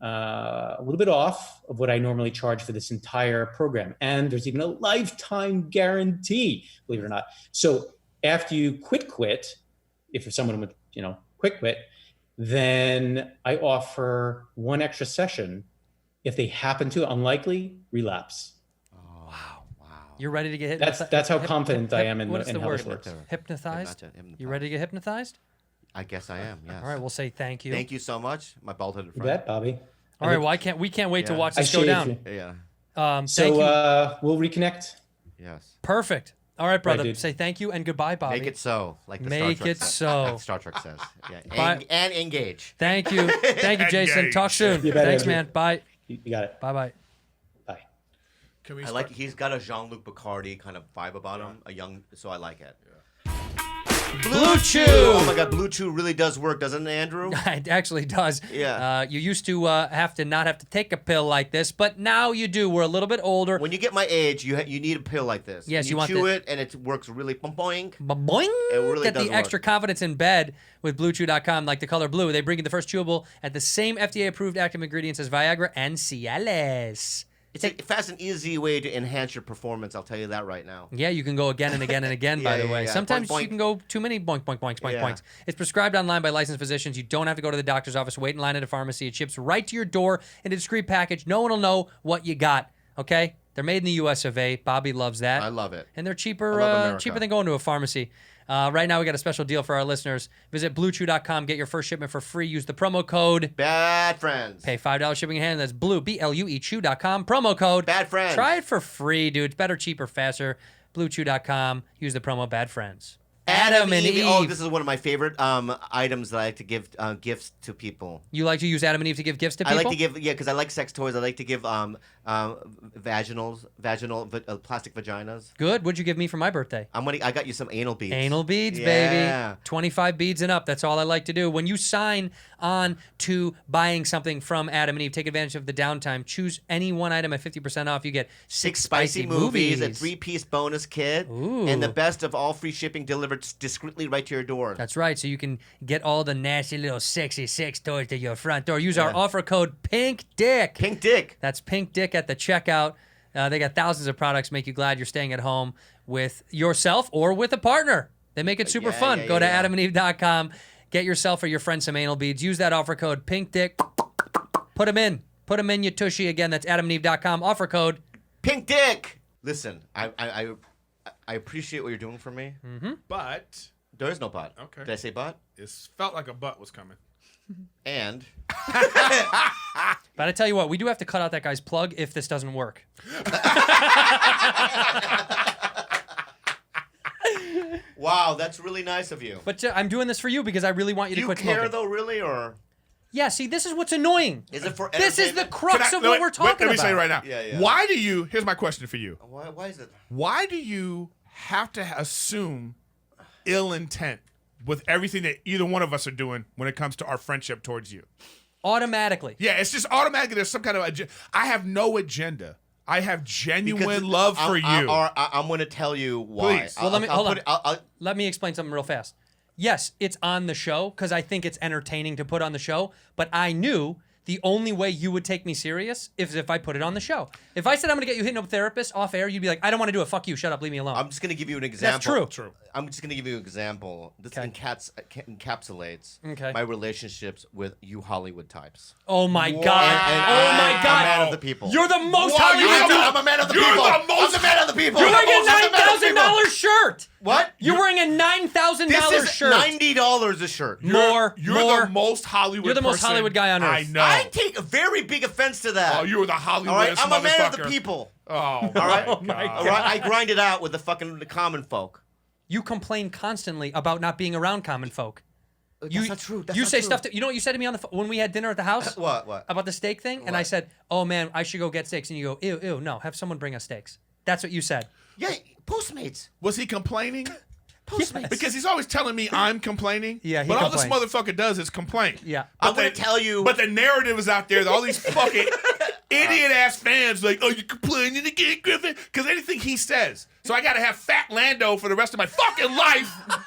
a little bit off of what I normally charge for this entire program. And there's even a lifetime guarantee, believe it or not. So after you quit, if you're someone with, quit, then I offer one extra session if they happen to, unlikely, relapse. You're ready to get hypnotized? That's how confident I am in what is the how word? this works. Hypnotized? Hypnotized. You ready to get hypnotized? I guess I am. Yes. All right, we'll say thank you. Thank you so much, my bald-headed You friend. bet, Bobby. All right, well, we can't wait to Yeah. watch I this go shaved down. you. Yeah. Thank So you. we'll reconnect. Yes. Perfect. All right, brother. dude. Say thank you and goodbye, Bobby. Make it so, like the Make Star Trek it says. so. Star Trek says. Yeah. Bye. And engage. Thank you. Thank you, Jason. Engage. Talk soon. You bet, Thanks, Andrew. man. Bye. You got it. Bye-bye. Bye. Can we I start? like. He's got a Jean-Luc Picard kind of vibe about him. So I like it. Blue Chew. Oh my God, Blue Chew really does work, doesn't it, Andrew? It actually does. Yeah. You used to not have to take a pill like this, but now you do. We're a little bit older. When you get my age, you need a pill like this. Yes, you want chew the- it, and it works really boing. Boing! It really Get does the work. extra confidence in bed with BlueChew.com, like the color blue. They bring you the first chewable at the same FDA-approved active ingredients as Viagra and Cialis. It's a fast and easy way to enhance your performance. I'll tell you that right now. Yeah, you can go again and again and again, by the way. Yeah. Sometimes Boink, boink. you can go too many boink, boink, boinks, boink, Yeah. boinks. It's prescribed online by licensed physicians. You don't have to go to the doctor's office, wait in line at a pharmacy. It ships right to your door in a discreet package. No one will know what you got, okay? They're made in the U.S. of A. Bobby loves that. I love it. And they're I cheaper, love America. cheaper than going to a pharmacy. Right now, we got a special deal for our listeners. Visit BlueChew.com. Get your first shipment for free. Use the promo code. Bad friends. Pay $5 shipping and handling. That's Blue, B-L-U-E, Chew.com. Promo code. Bad friends. Try it for free, dude. It's better, cheaper, faster. BlueChew.com. Use the promo Bad Friends. Adam and Eve. Oh, this is one of my favorite items that I like to give gifts to people. You like to use Adam and Eve to give gifts to people? I like to give, because I like sex toys. I like to give vaginal plastic vaginas. Good. What'd you give me for my birthday? I got you some anal beads. Anal beads, Yeah. baby. 25 beads and up. That's all I like to do. When you sign on to buying something from Adam and Eve, take advantage of the downtime. Choose any one item at 50% off. You get 6 spicy movies, a 3-piece bonus kit, and the best of all, free shipping delivered discreetly right to your door. That's right. So you can get all the nasty little sexy sex toys to your front door. Use our offer code Pink Dick. Pink Dick. That's Pink Dick at the checkout. They got thousands of products. Make you glad you're staying at home with yourself or with a partner. They make it super fun. Go to adamandeve.com. Get yourself or your friend some anal beads. Use that offer code Pink Dick. Put them in. Put them in your tushy. Again, that's adamandeve.com. Offer code Pink Dick. Listen, I appreciate what you're doing for me. But There is no but. Okay. Did I say but? it felt like a butt was coming. And But I tell you what, we do have to cut out that guy's plug if this doesn't work. wow, that's really nice of you. But I'm doing this for you because I really want you Do to you quit care smoking. though, really, or Yeah, see, this is what's annoying. is it for This is the entertainment? crux of what we're talking about. Let me say it right now. Yeah. Why do you? Here's my question for you. Why is it? Why do you have to assume ill intent with everything that either one of us are doing when it comes to our friendship towards you? Automatically. Yeah, it's just automatically there's some kind of agenda. I have no agenda. I have genuine Because love for you. I'm going to tell you why. Please. Well, let me hold on. I'll, Let me explain something real fast. Yes, it's on the show because I think it's entertaining to put on the show, but I knew the only way you would take me serious is if I put it on the show. If I said I'm going to get you hypnotherapist off air, you'd be like, I don't want to do it. Fuck you. Shut up. Leave me alone. I'm just going to give you an example. That's true. I'm just going to give you an example. This encapsulates my relationships with you Hollywood types. Oh my God. And Oh my I'm God. a man of the people. You're the most Whoa, Hollywood. I'm a man of the You're people. the most- I'm the man of the people. You're wearing I'm the man a of the people. $9,000 shirt. What? You're wearing a $9,000 This is shirt. $90 a shirt. More. You're the most Hollywood. You're the most person Hollywood guy on earth. I know. I take a very big offense to that. Oh, you're the Hollywood. All right, I'm a man of the motherfucker. people. Oh, all right? Oh my God. All right, I grind it out with the common folk. You complain constantly about not being around common folk. That's not true. That's you not say true. stuff. You know what you said to me on the when we had dinner at the house? What? About the steak thing? And I What? said, oh man, I should go get steaks. And you go, ew, no, have someone bring us steaks. That's what you said. Yeah, Postmates. Was he complaining? Postmates. Because he's always telling me I'm complaining. Yeah, he but all complains. this motherfucker does is complain. Yeah. I'm going to tell you. But the narrative is out there that all these fucking idiot ass fans like, oh, you complaining again, Griffin? Because anything he says. So I got to have fat Lando for the rest of my fucking life.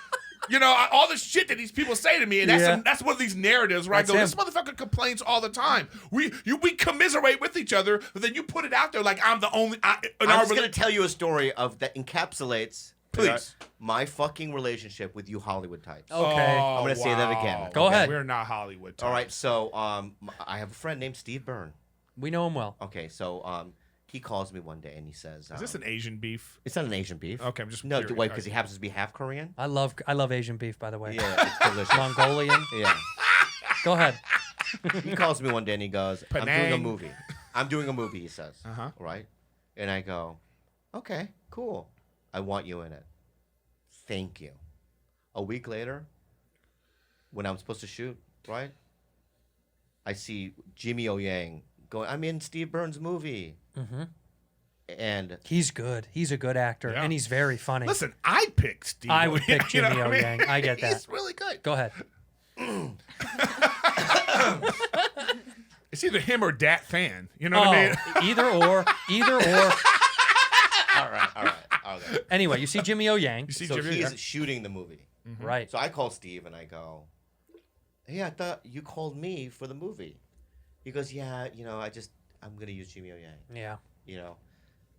You know, all the shit that these people say to me, and that's one of these narratives where That's I go, him. this motherfucker complains all the time. We commiserate with each other, but then you put it out there like I'm the only. I'm just going to tell you a story that encapsulates Please. my fucking relationship with you Hollywood types. Okay. I'm gonna say that again. Go ahead. We're not Hollywood types. All right, so I have a friend named Steve Byrne. We know him well. Okay, so he calls me one day and he says, Is this an Asian beef? It's not an Asian beef. Okay, I'm just no, curious. wait, because he happens to be half Korean. I love Asian beef, by the way. Yeah, it's delicious. Mongolian. Yeah. Go ahead. He calls me one day and he goes, I'm doing a Penang. movie. I'm doing a movie, he says. Uh-huh. Right? And I go, okay, cool. I want you in it. Thank you. A week later, when I'm supposed to shoot, right? I see Jimmy O Yang going, I'm in Steve Byrne's movie. Mm-hmm. And He's good. He's a good actor, Yeah. and he's very funny. Listen, I'd pick Steve. I would pick You know Jimmy what O Yang. I get that. He's really good. Go ahead. It's either him or Dat Fan. You know what I mean? Either or. all right. Okay. Anyway, you see Jimmy O Yang. You see So Jimmy? he's shooting the movie. Right. So I call Steve and I go, hey, I thought you called me for the movie. He goes, yeah, I'm going to use Jimmy O Yang. Yeah. you know.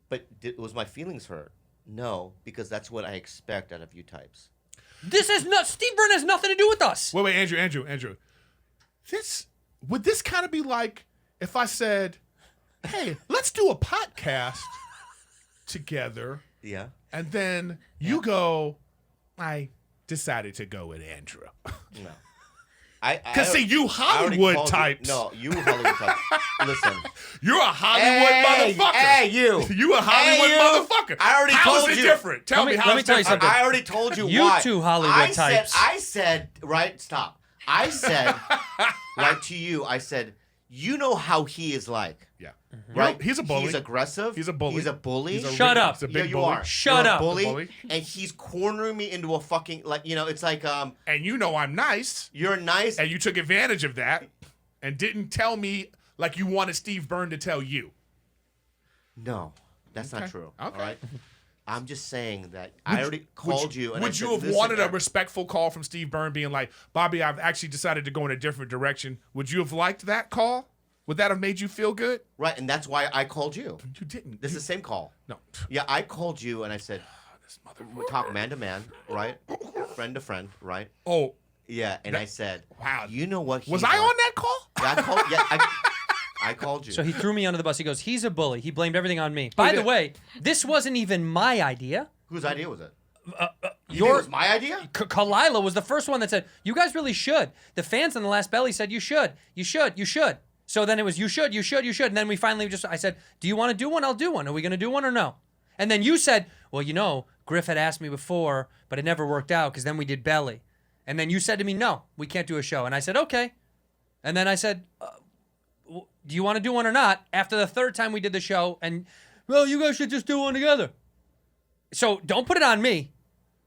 But was my feelings hurt? No, because that's what I expect out of you types. This is not Steve Byrne has nothing to do with us. Wait, Andrew. Would this kind of be like if I said, "Hey, let's do a podcast together," Yeah. and then you go, "I decided to go with Andrew." No. Because see, you Hollywood types. You Hollywood types. Listen. You're a Hollywood motherfucker. Hey, you. You a Hollywood motherfucker. I already how told is it you. different? Tell me how let me it's tell you different. something. I already told you You why. two Hollywood types. I said, right, stop. I said, right to you, I said, you know how he is like. Yeah. Right? He's a bully. He's aggressive. He's a bully. He's a bully. Shut up. He's a Yeah, big you bully. are. Shut You're up. a bully, Bully. and he's cornering me into a fucking, like, you know, it's like, And you know I'm nice. you're nice. And you took advantage of that and didn't tell me like you wanted Steve Byrne to tell you. No, that's not true. Okay. All right? I'm just saying that I already called you. And Would I you said, have "Listen, wanted a Eric." respectful call from Steve Byrne being like, Bobby, I've actually decided to go in a different direction? Would you have liked that call? Would that have made you feel good? Right, and that's why I called you. You didn't. This is the same call. No. Yeah, I called you and I said, This motherfucker. we talk man to man, right? Friend to friend, right? Oh, Yeah, and I said, wow. you know what? Was he's I like." on that call? Yeah, I called you. So he threw me under the bus. He goes, he's a bully. He blamed everything on me. By the did. way, this wasn't even my idea. Whose idea was it? You think Your it was my idea? Kalila was the first one that said, you guys really should. The fans on the last belly said, you should. So then it was, you should. And then we finally I said, do you want to do one? I'll do one. Are we going to do one or no? And then you said, well, you know, Griff had asked me before, but it never worked out because then we did belly. And then you said to me, no, we can't do a show. And I said, okay. And then I said, do you want to do one or not? After the third time we did the show, and, well, you guys should just do one together. So don't put it on me.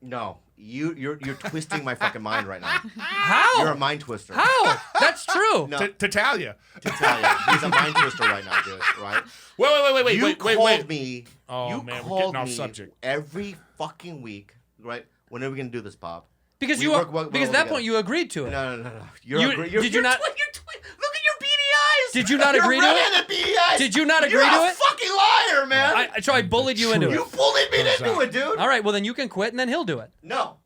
No, you're twisting my fucking mind right now. How? You're a mind twister. How? That's true. No, To tell you. to tell you, he's a mind twister right now, dude. Right? Wait. You called me. Oh, you man, we're called getting off me subject. every fucking week, right? When are we gonna do this, Bob? Because We work well because at that together. point you agreed to it. No. Did you not? Look at your beady eyes. Did you not agree to it? You're red-headed beady eyes. Did you not agree You're to a it? fucking liar, man. So I bullied you into You it. bullied me into it, dude. All right, well then you can quit and then he'll do it. No,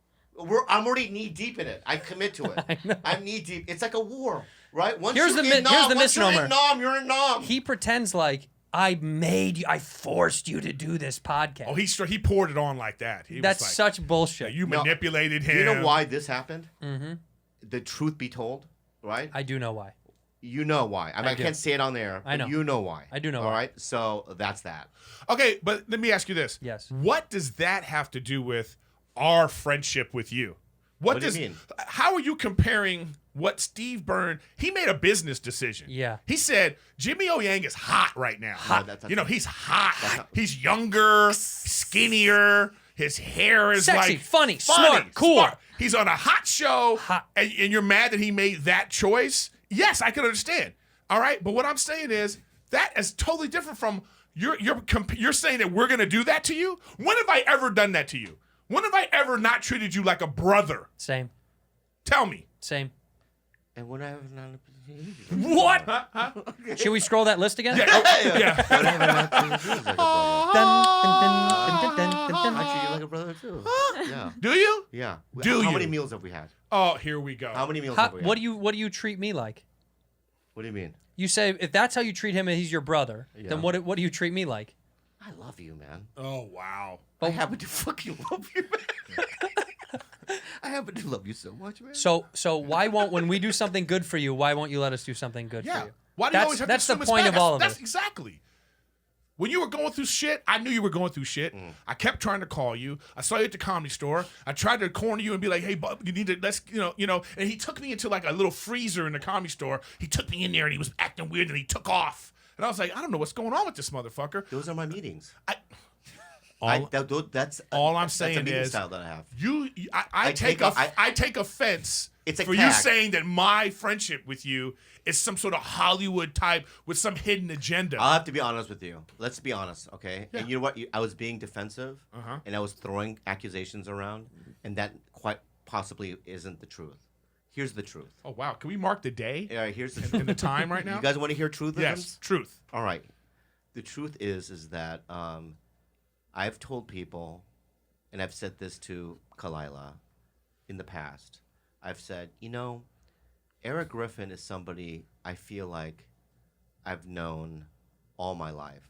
I'm already knee deep in it. I commit to it. I'm knee deep. It's like a war, right? Once Here's you're the in nom, here's the once misnomer. You're in nom. You're in nom. He pretends like I forced you to do this podcast. Oh, he poured it on like that. He That's was like, such bullshit. You No. manipulated him. You know why this happened? Mm-hmm. The truth be told, right? I do know why. You know why. I mean, I do. can't say it on there, but I know. you know why. I do know All why. right? So that's that. Okay, but let me ask you this. Yes. What does that have to do with our friendship with you? What do you mean? How are you comparing what Steve Byrne? He made a business decision. Yeah. He said Jimmy O Yang is hot right now. Hot. No, that's You know, not- he's hot. not- He's younger, skinnier. His hair is Sexy, like funny, smart, cool. He's on a hot show, Hot. And you're mad that he made that choice. Yes, I can understand. All right, but what I'm saying is that is totally different from you're saying that we're gonna do that to you. When have I ever done that to you? When have I ever not treated you like a brother? Same. Tell me. Same. And when I have not. What? Should we scroll that list again? Yeah. I treat you like a brother too. Yeah. Do you? Yeah. Do How you? many meals have we had? Oh, here we go. How many meals How, have we had? what do you treat me like? What do you mean? You say if that's how you treat him and he's your brother, Yeah. then what do you treat me like? I love you, man. Oh, wow. I happen to fucking love you, man. I happen to love you so much, man. So why won't when we do something good for you, why won't you let us do something good Yeah. for you? Why do you That's- always have that's to the assume point it's of bad? all of That's it. exactly. When you were going through shit, I knew you were going through shit. I kept trying to call you. I saw you at the Comedy Store. I tried to corner you and be like, "Hey, Bob, you need to let's you know." And he took me into like a little freezer in the Comedy Store. He took me in there and he was acting weird and he took off. And I was like, I don't know what's going on with this motherfucker. Those are my meetings. All That's all I'm that's saying a meeting is style that I have. I take offense It's a for you tag. saying that my friendship with you is some sort of Hollywood type with some hidden agenda. I'll have to be honest with you. Let's be honest, okay? Yeah. And you know what? I was being defensive, Uh-huh. and I was throwing accusations around, and that quite possibly isn't the truth. Here's the truth. Oh wow! Can we mark the day All right, here's the in truth. the time right now? You guys want to hear truth? Yes, truth. All right. The truth is that I've told people, and I've said this to Kalila in the past. I've said, Erik Griffin is somebody I feel like I've known all my life.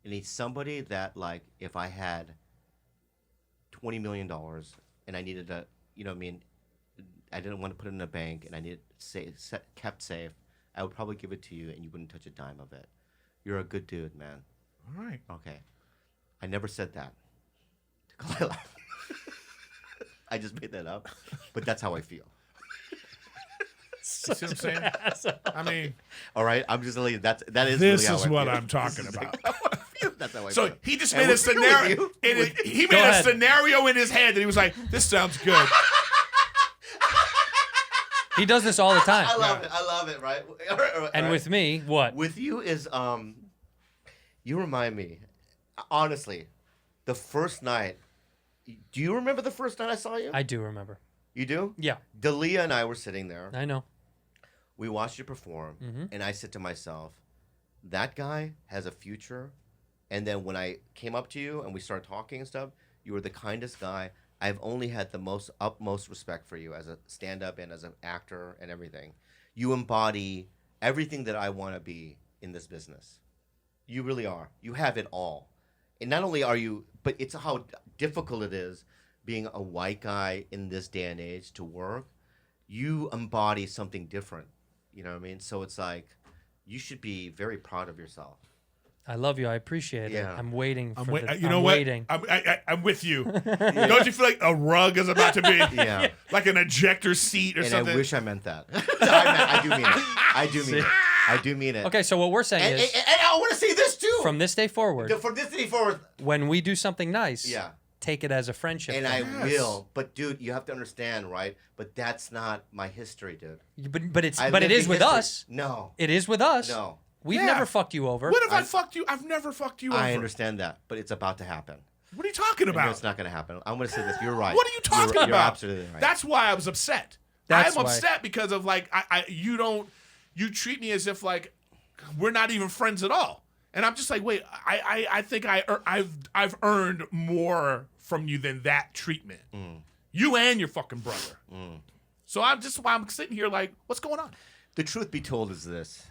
And he's somebody that, like, if I had $20 million and I needed to, I didn't want to put it in a bank and I needed kept safe, I would probably give it to you and you wouldn't touch a dime of it. You're a good dude, man. All right. Okay. I never said that to Kalila. I just made that up, but that's how I feel. You see what I'm saying? I mean, all right. I'm just telling you that is. This really how is I what feel. I'm talking about. That's how I So feel. he just And made a with you, scenario. He made a ahead. scenario in his head that he was like, "This sounds good." He does this all the time. I love it. Right. All right. And with me, what? With you is you remind me, honestly, the first night. Do you remember the first night I saw you? I do remember. You do? Yeah, Dalia and I were sitting there. I know. We watched you perform, and I said to myself, that guy has a future. And then when I came up to you and we started talking and stuff, you were the kindest guy. I've only had the utmost respect for you as a stand-up and as an actor and everything. You embody everything that I want to be in this business. You really are. You have it all. And not only are you, but it's how difficult it is being a white guy in this day and age to work. You embody something different. You know what I mean? So it's like, you should be very proud of yourself. I love you. I appreciate it. Yeah. I'm waiting for You know what? waiting. I'm with you. Don't you feel like a rug is about to be Yeah. like an ejector seat or And something? I wish I meant that. I do mean it. I do mean it. I do mean it. Okay, so what we're saying And is, I want to say this too. from this day forward, From this day forward. when we do something nice, Yeah. take it as a friendship. And thing. I will. But dude, you have to understand, right? But that's not my history, dude. But it lived is the with history. us. No. It is with us. No. We've Yeah. never fucked you over. What if I fucked you? I've never fucked you over. I understand that, but it's about to happen. What are you talking No, about? it's not going to happen. I'm going to say this. You're right. What are you talking about? You're absolutely right. That's why I was upset. That's I'm why. upset because of like you treat me as if like we're not even friends at all. And I'm just like, wait, I think I've earned more from you than that treatment. You and your fucking brother. So I'm sitting here like, what's going on? The truth be told is this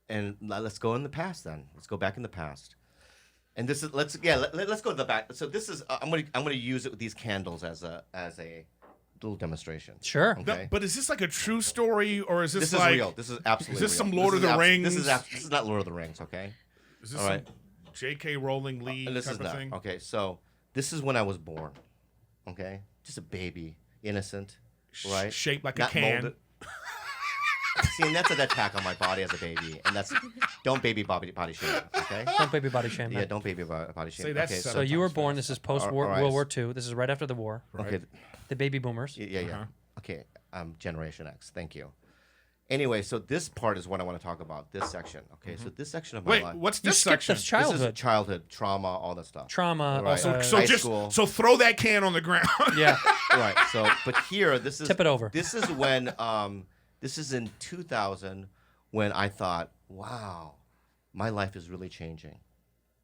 and let's go in the past then. Let's go back in the past. And this is let's go to the back. So this is I'm gonna use it with these candles as a little demonstration. Sure. Okay. But is this like a true story or is this This like is real. This is absolutely. is this real. some Lord of the Rings? This is not Lord of the Rings. Okay. is this all right. some J.K. Rowling Lee This type is of not thing? okay. So this is when I was born. Okay, just a baby, innocent, right? Shaped like Not a can. molded. See, and that's an attack on my body as a baby, and that's don't baby body shame. Okay. Don't baby body shame. Yeah, man. don't baby body shame. Say that okay, seven So you were times born. fast. This is post All right. World War II. This is right after the war. okay, The baby boomers. yeah. Uh-huh. Okay, Generation X. Thank you. Anyway, so this part is what I want to talk about. This section. Okay, so this section of my Wait, life. what's You this skipped section? the This is childhood childhood trauma, all that stuff. trauma. Right. Also, So high just school. so throw that can on the ground. yeah. Right. So, but here, this is Tip it over. This is when this is in 2000 when I thought, wow, my life is really changing.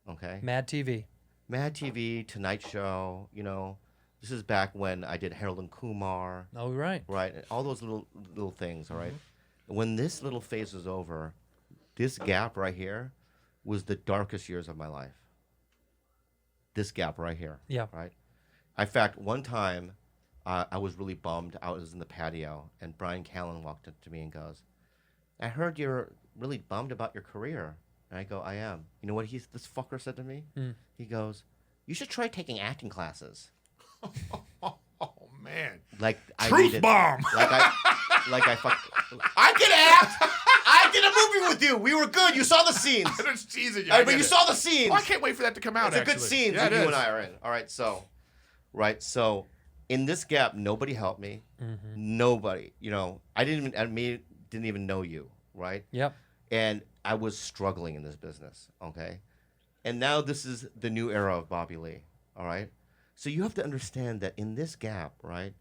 Okay. Mad TV. Mad TV, Tonight Show. This is back when I did Harold and Kumar. Oh, right. Right. And all those little things. All right. When this little phase was over, this gap right here was the darkest years of my life. This gap right here. Yeah. Right. In fact, one time, I was really bummed. I was in the patio, and Brian Callen walked up to me and goes, "I heard you're really bummed about your career." And I go, "I am." You know what this fucker said to me? He goes, "You should try taking acting classes." Oh man. Like I Truth needed, bomb. like I fuck. I can act. I did a movie with you. We were good. You saw the scenes. I'm just teasing you. But you saw the scenes. Oh, I can't wait for that to come out. It's a good actually. scene Yeah, that it you is. and I are in. All right, so, in this gap, nobody helped me. Nobody, I didn't even know you, right? Yep. And I was struggling in this business, okay? And now this is the new era of Bobby Lee, all right? So you have to understand that in this gap, right?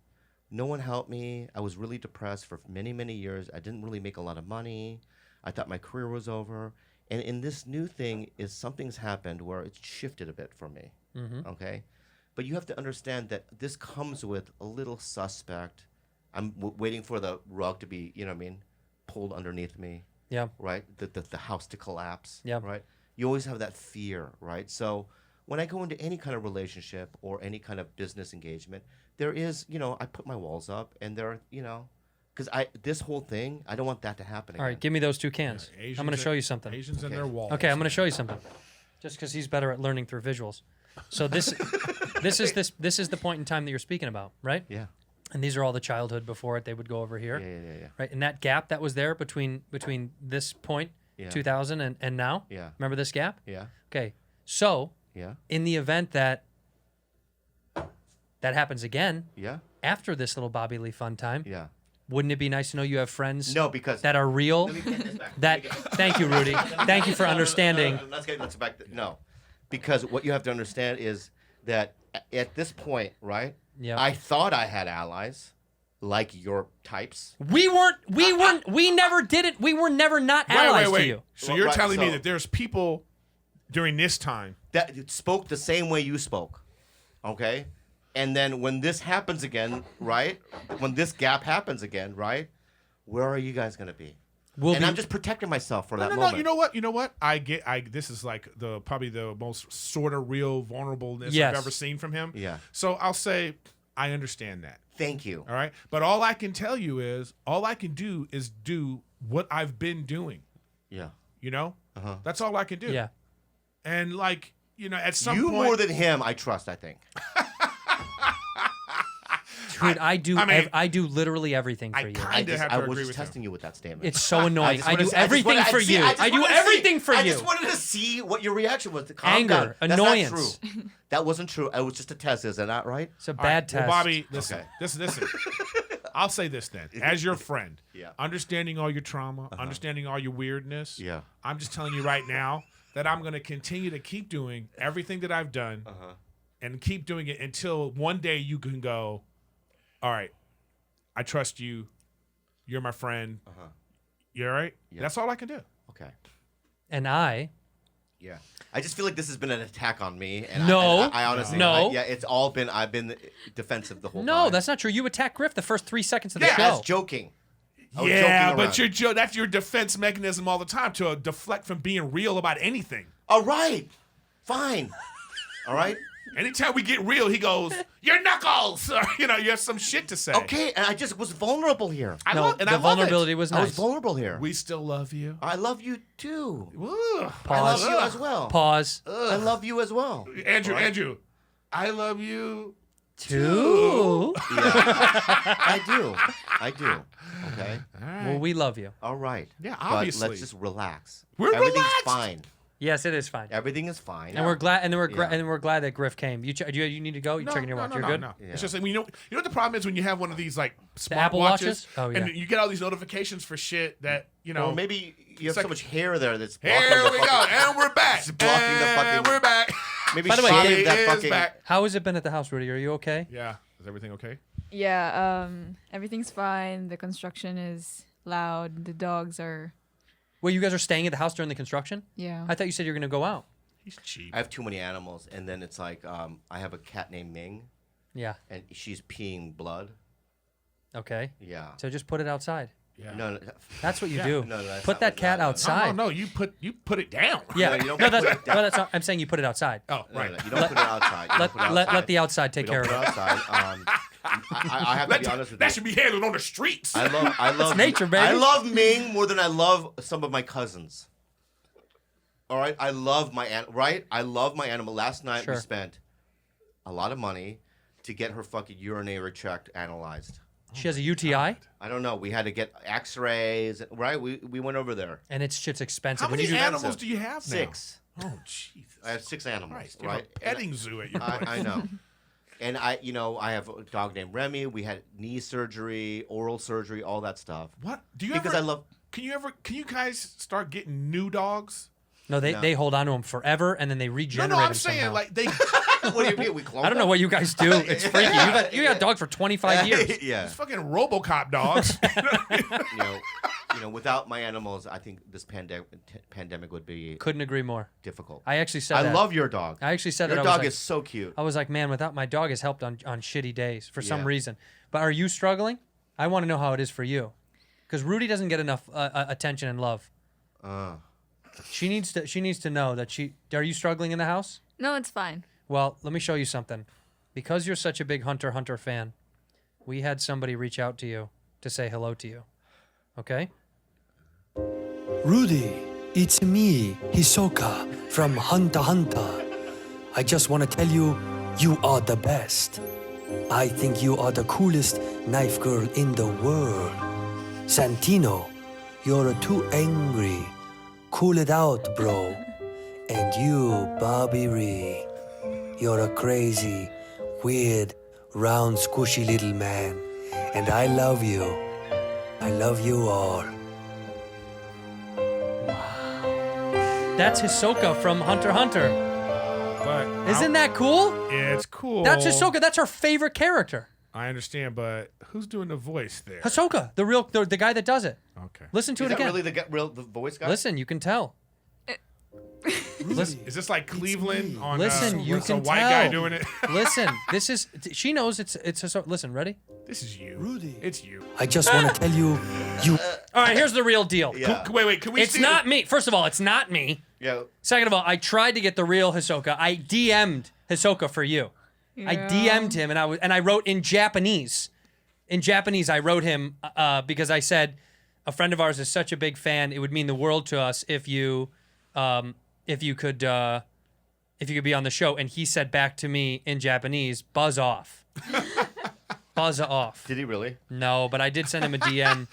No one helped me. I was really depressed for many, many years. I didn't really make a lot of money. I thought my career was over. And in this new thing is something's happened where it's shifted a bit for me. Okay, but you have to understand that this comes with a little suspect. I'm waiting for the rug to be, you know what I mean, pulled underneath me. Yeah. Right. The house to collapse. Yeah. Right. You always have that fear, right? So when I go into any kind of relationship or any kind of business engagement, there is, you know, I put my walls up, and there, you know, because this whole thing, I don't want that to happen again. All right, give me those 2 cans. Asians I'm going to show you something. Asians and their walls. Okay, I'm going to show you something. Just because he's better at learning through visuals. So this is the point in time that you're speaking about, right? Yeah. And these are all the childhood before it. They would go over here. Yeah. Right, and that gap that was there between this point, Yeah. 2000 and now. Yeah. Remember this gap? Yeah. Okay, so Yeah. in the event that happens again Yeah. after this little Bobby Lee fun time, Yeah. wouldn't it be nice to know you have friends No, because that are real? Let me get this back. That thank you, Rudy. Thank you for understanding. No, let's back. No, because what you have to understand is that at this point, right? Yeah. I thought I had allies, like your types. We never did it. We were never not allies to you. So you're Right, telling me so- that there's people during this time. That spoke the same way you spoke, okay? And then when this happens again, right? When this gap happens again, right? Where are you guys gonna be? I'm just protecting myself for that moment. No, you know what? This is like probably the most sort of real vulnerableness Yes. I've ever seen from him. Yeah. So I'll say I understand that. Thank you. All right. But all I can tell you is all I can do is do what I've been doing. Yeah. You know? Uh-huh. That's all I can do. Yeah. And like, you know, at some You point more than him, I trust. I think. Dude, I do mean, literally everything for I you. kind of have to I agree was with just him. testing you with that statement. It's so annoying. I do just everything wanted- for see, you. just I do wanted to see- everything for I you. just wanted to see what your reaction was. Calm Anger, down. That's annoyance. Not true. That wasn't true. It was just a test. Is that not right? It's a All bad right, test. Well, Bobby, listen. Okay. Listen. I'll say this then. As your friend, Yeah. understanding all your trauma, understanding all your weirdness, Yeah. I'm just telling you right now that I'm going to continue to keep doing everything that I've done and keep doing it until one day you can go, all right, I trust you. You're my friend. You're all right? Yeah. That's all I can do. Okay. And I Yeah. I just feel like this has been an attack on me. And No. I honestly, No. yeah, it's all been. I've been defensive the whole time. no, that's not true. You attacked Griff the first 3 seconds of the Yeah, show. I was joking. I was Yeah, joking but around. that's your defense mechanism all the time to deflect from being real about anything. All right. Fine. All right. Anytime we get real, he goes, "Your knuckles!" Or, you know, you have some shit to say. Okay. And I just was vulnerable here. I No, love, and the I love vulnerability it. was I was nice. vulnerable here. We still love you. I love you too. Ugh. I love Pause. you as well. Pause. I love you as well. Andrew, I love you. Two. I do. Okay. All right. Well, we love you. All right. Yeah, But obviously. let's just relax. We're Everything's relaxed. fine. Yes, it is fine. Everything is fine. And we're glad. And we're Yeah. and we're glad that Griff came. You you need to go. You're checking your watch. You're good. No. Yeah. It's just like you know what the problem is when you have one of these like smart Apple watches, Watches? Oh, yeah. and you get all these notifications for shit that you know. Or maybe you have like- so much hair there that's blocking Here the we go, fucking- and we're back. It's blocking the And fucking- we're back. Maybe By the way, shave that is fucking. back. How has it been at the house, Rudy? Are you okay? Yeah, is everything okay? Yeah, everything's fine. The construction is loud. The dogs are, Well, you guys are staying at the house during the construction. yeah. I thought you said you were going to go out. He's cheap. I have too many animals, and then it's like I have a cat named Ming, Yeah. and she's peeing blood. Okay. Yeah. So just put it outside. Yeah. No. That's what you Yeah. do. No, that's put not that what- cat no, outside. No, you put it down. Yeah. No, you don't No, put that's it down. no, that's not, I'm saying you put it outside. Oh, No, right. no, you don't put it outside. You don't Let put it let outside. the outside take We care don't of put it. it outside. I have to be honest with you. That should be handled on the streets. I love nature, baby. I love Ming more than I love some of my cousins. All right, I love my animal. Last night Sure. we spent a lot of money to get her fucking urinary tract analyzed. She has a UTI, I don't know. We had to get X-rays. Right? We went over there. and it's shit's expensive. How When many you do animals do you have now? 6. Oh, Jesus. I have 6 animals. Christ, you Right? have a petting zoo at your place. I know. And I have a dog named Remy. We had knee surgery, oral surgery, all that stuff. What? Do you Because ever? I love. Can you guys start getting new dogs? No, they hold on to them forever, and then they No, regenerate I'm them saying somehow. like they. What do you mean? We cloned I don't know what you guys do. It's freaky. You got dogs for 25 years. Yeah. These fucking RoboCop dogs. You know, without my animals, I think this pandemic would be Couldn't agree more. difficult. I actually said I that. love your dog. I actually said Your that. I was dog like- is so cute. I was like, man, without my dog has helped on shitty days for some Yeah. reason. But are you struggling? I want to know how it is for you, because Rudy doesn't get enough attention and love. She needs to know that Are you struggling in the house? No, it's fine. Well, let me show you something. Because you're such a big Hunter fan, we had somebody reach out to you to say hello to you. Okay? Rudy, it's me, Hisoka from Hunter x Hunter. I just want to tell you, you are the best. I think you are the coolest knife girl in the world. Santino, you're too angry. Cool it out, bro. And you, Bobby Ree, you're a crazy, weird, round, squishy little man. And I love you. I love you all. That's Hisoka from Hunter x Hunter. But Isn't that cool? It's cool. That's Hisoka. That's our favorite character. I understand, but who's doing the voice there? Hisoka, the guy that does it. Okay. Listen to Is it that again. really the voice guy? Listen, you can tell. Is this like Cleveland on Listen, you with can a white tell. guy doing it? Listen, this is. She knows it's Hisoka. Listen, ready? This is you. Rudy. It's you. I just want to tell you, you. All right, here's the real deal. Yeah. Wait. Can we It's see not me. First of all, it's not me. Yeah. Second of all, I tried to get the real Hisoka. I DM'd Hisoka for you. I DM'd him, and I wrote in Japanese. In Japanese, I wrote him because I said a friend of ours is such a big fan. It would mean the world to us if you could be on the show. And he said back to me in Japanese, "Buzz off." Buzz off. Did he really? No, but I did send him a DM.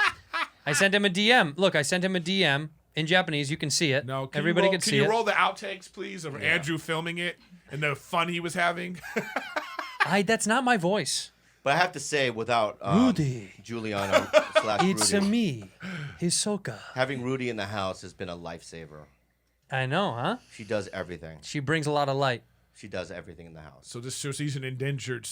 I sent him a DM. Look, I sent him a DM in Japanese. You can see it. No, Everybody can can see you it. roll the outtakes, please, of Andrew filming it and the fun he was having? That's not my voice. But I have to say, without Rudy. Juliana / It's Rudy, me, Hisoka. having Rudy in the house has been a lifesaver. I know, huh? She does everything. She brings a lot of light. She does everything in the house. So she's an endangered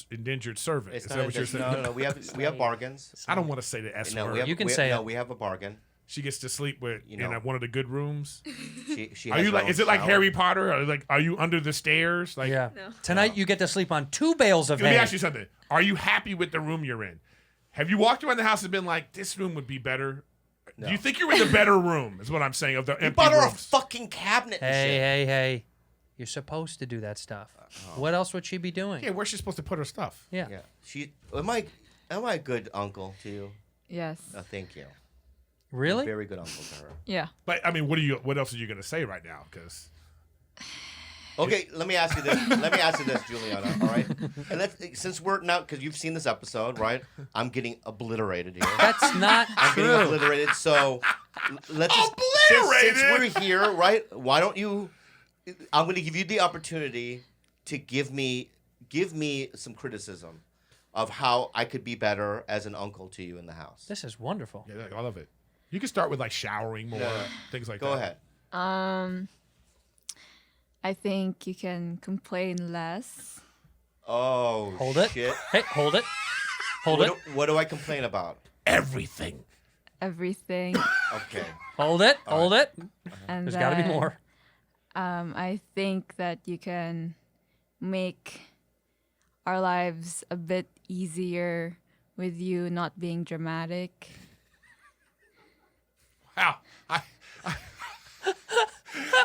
servant. It's Is not that what you're saying? No. We have bargains. I don't want to say the S No, word. we have, You can we, say no, it. we have a bargain. She gets to sleep with You know. in one of the good rooms. She Are has you her like? own Is it like shower. Harry Potter? Are you under the stairs? Like, Yeah. Tonight you get to sleep on 2 bales of Let me hay. ask you something. Are you happy with the room you're in? Have you walked around the house and been like, this room would be better? No. Do you think you're in the better room? Is what I'm saying of the You empty bought her a rooms. fucking cabinet. and shit. Hey. You're supposed to do that stuff. What else would she be doing? Yeah, where's she supposed to put her stuff? Yeah. Yeah. Am I a good uncle to you? Yes. Thank you. Really? Very good uncle to her. Yeah. But I mean, what else are you gonna say right now? Because Okay, let me ask you this, Juliana. All right, and since we're now, because you've seen this episode, right? I'm getting obliterated here. That's not I'm getting true. obliterated. So let's Obliterated? since we're here, right? Why don't you? I'm going to give you the opportunity to give me some criticism of how I could be better as an uncle to you in the house. This is wonderful. yeah, I love it. You can start with like showering more, things like Go that. ahead. I think you can complain less. Oh, Hold it. shit. Hey, hold it. Hold it. What do I complain about? Everything. Everything. Okay. Hold it. Hold it. And There's got to be then, more. I think that you can make our lives a bit easier with you not being dramatic. Wow.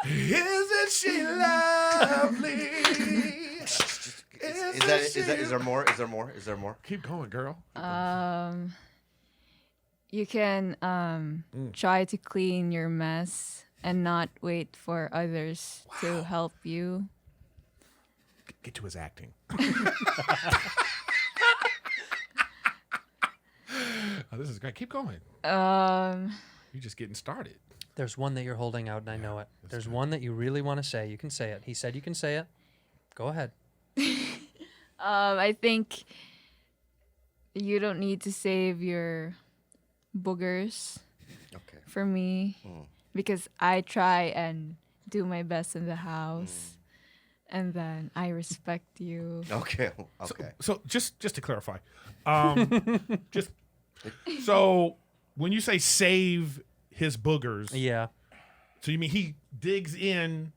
Isn't she lovely? Is there more? Is there more? Keep going, girl. You can try to clean your mess and not wait for others to help you. Get to his acting. Oh, this is great. Keep going. You're just getting started. There's one that you're holding out, and I know it. There's one that you really want to say. You can say it. He said you can say it. Go ahead. I think you don't need to save your boogers for me because I try and do my best in the house, and then I respect you. Okay. So just to clarify, so when you say save his boogers. Yeah. So you mean he digs in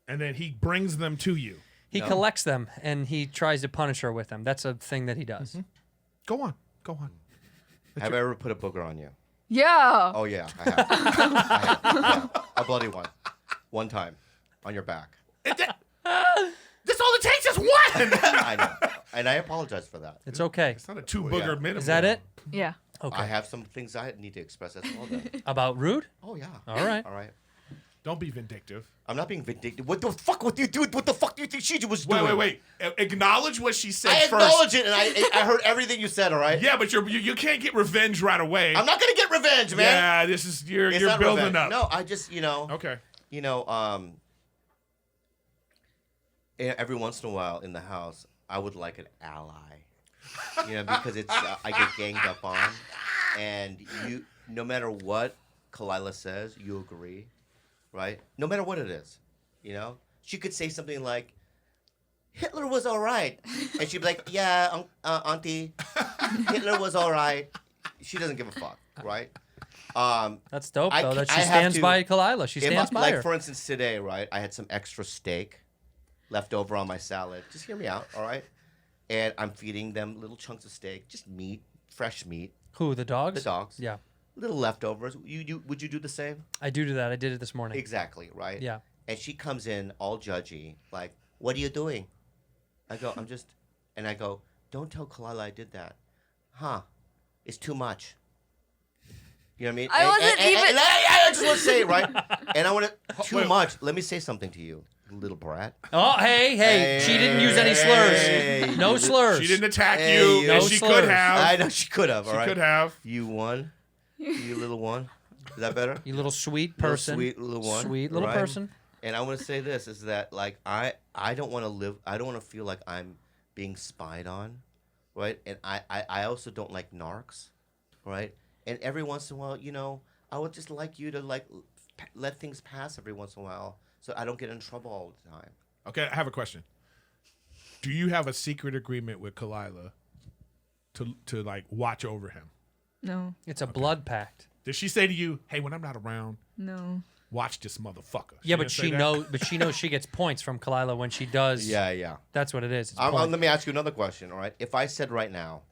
and then he brings them to you? He collects them and he tries to punish her with them. That's a thing that he does. Mm-hmm. Go on. Have I ever put a booger on you? Yeah. Oh yeah, I have. Yeah. A bloody one. One time. On your back. That's all it takes is one. I know. And I apologize for that. It's okay. It's not a 2 booger minimum. Is that it? Yeah. Okay. I have some things I need to express as well then. About Rude? Oh yeah. All right. All right. Don't be vindictive. I'm not being vindictive. What the fuck would you do? What the fuck do you think she was doing? Wait. Acknowledge what she said I first. acknowledge it, and I heard everything you said, all right? Yeah, but you can't get revenge right away. I'm not going to get revenge, man. Yeah, this is, you're not building revenge. up. No, I just, Okay. Every once in a while in the house, I would like an ally. Because it's I get ganged up on, and no matter what Kalila says, you agree, right? No matter what it is, she could say something like, "Hitler was all right," and she'd be like, "Yeah, Auntie, Hitler was all right." She doesn't give a fuck, right? That's dope, though. That she stands by Kalila. She stands by her. Like, for instance, today, right? I had some extra steak left over on my salad. Just hear me out, all right? And I'm feeding them little chunks of steak, just meat, fresh meat. Who, the dogs? The dogs. Yeah. Little leftovers. Would you do the same? I do that. I did it this morning. Exactly, right? Yeah. And she comes in all judgy, like, "What are you doing?" I go, and I go, "Don't tell Kalila I did that." Huh? It's too much. You know what I mean? I wasn't even. I just want to say it, right? And I want to too much. Let me say something to you, little brat. Oh, hey! She didn't use any slurs. No slurs. She didn't attack you. No she slurs. could have. I know she could have. She could have. You won. You little one. Is that better? You little sweet person. Sweet little one. Sweet little right? person. And I want to say this is that like I don't want to live. I don't want to feel like I'm being spied on, right? And I also don't like narcs, right? And every once in a while, I would just like you to let things pass every once in a while, so I don't get in trouble all the time. Okay, I have a question. Do you have a secret agreement with Kalila to like watch over him? No. It's a blood pact. Did she say to you, "Hey, when I'm not around, No. watch this motherfucker"? Yeah, didn't but say she that? knows. But she knows she gets points from Kalila when she does. Yeah. That's what it is. It's Let me ask you another question. All right, if I said right now,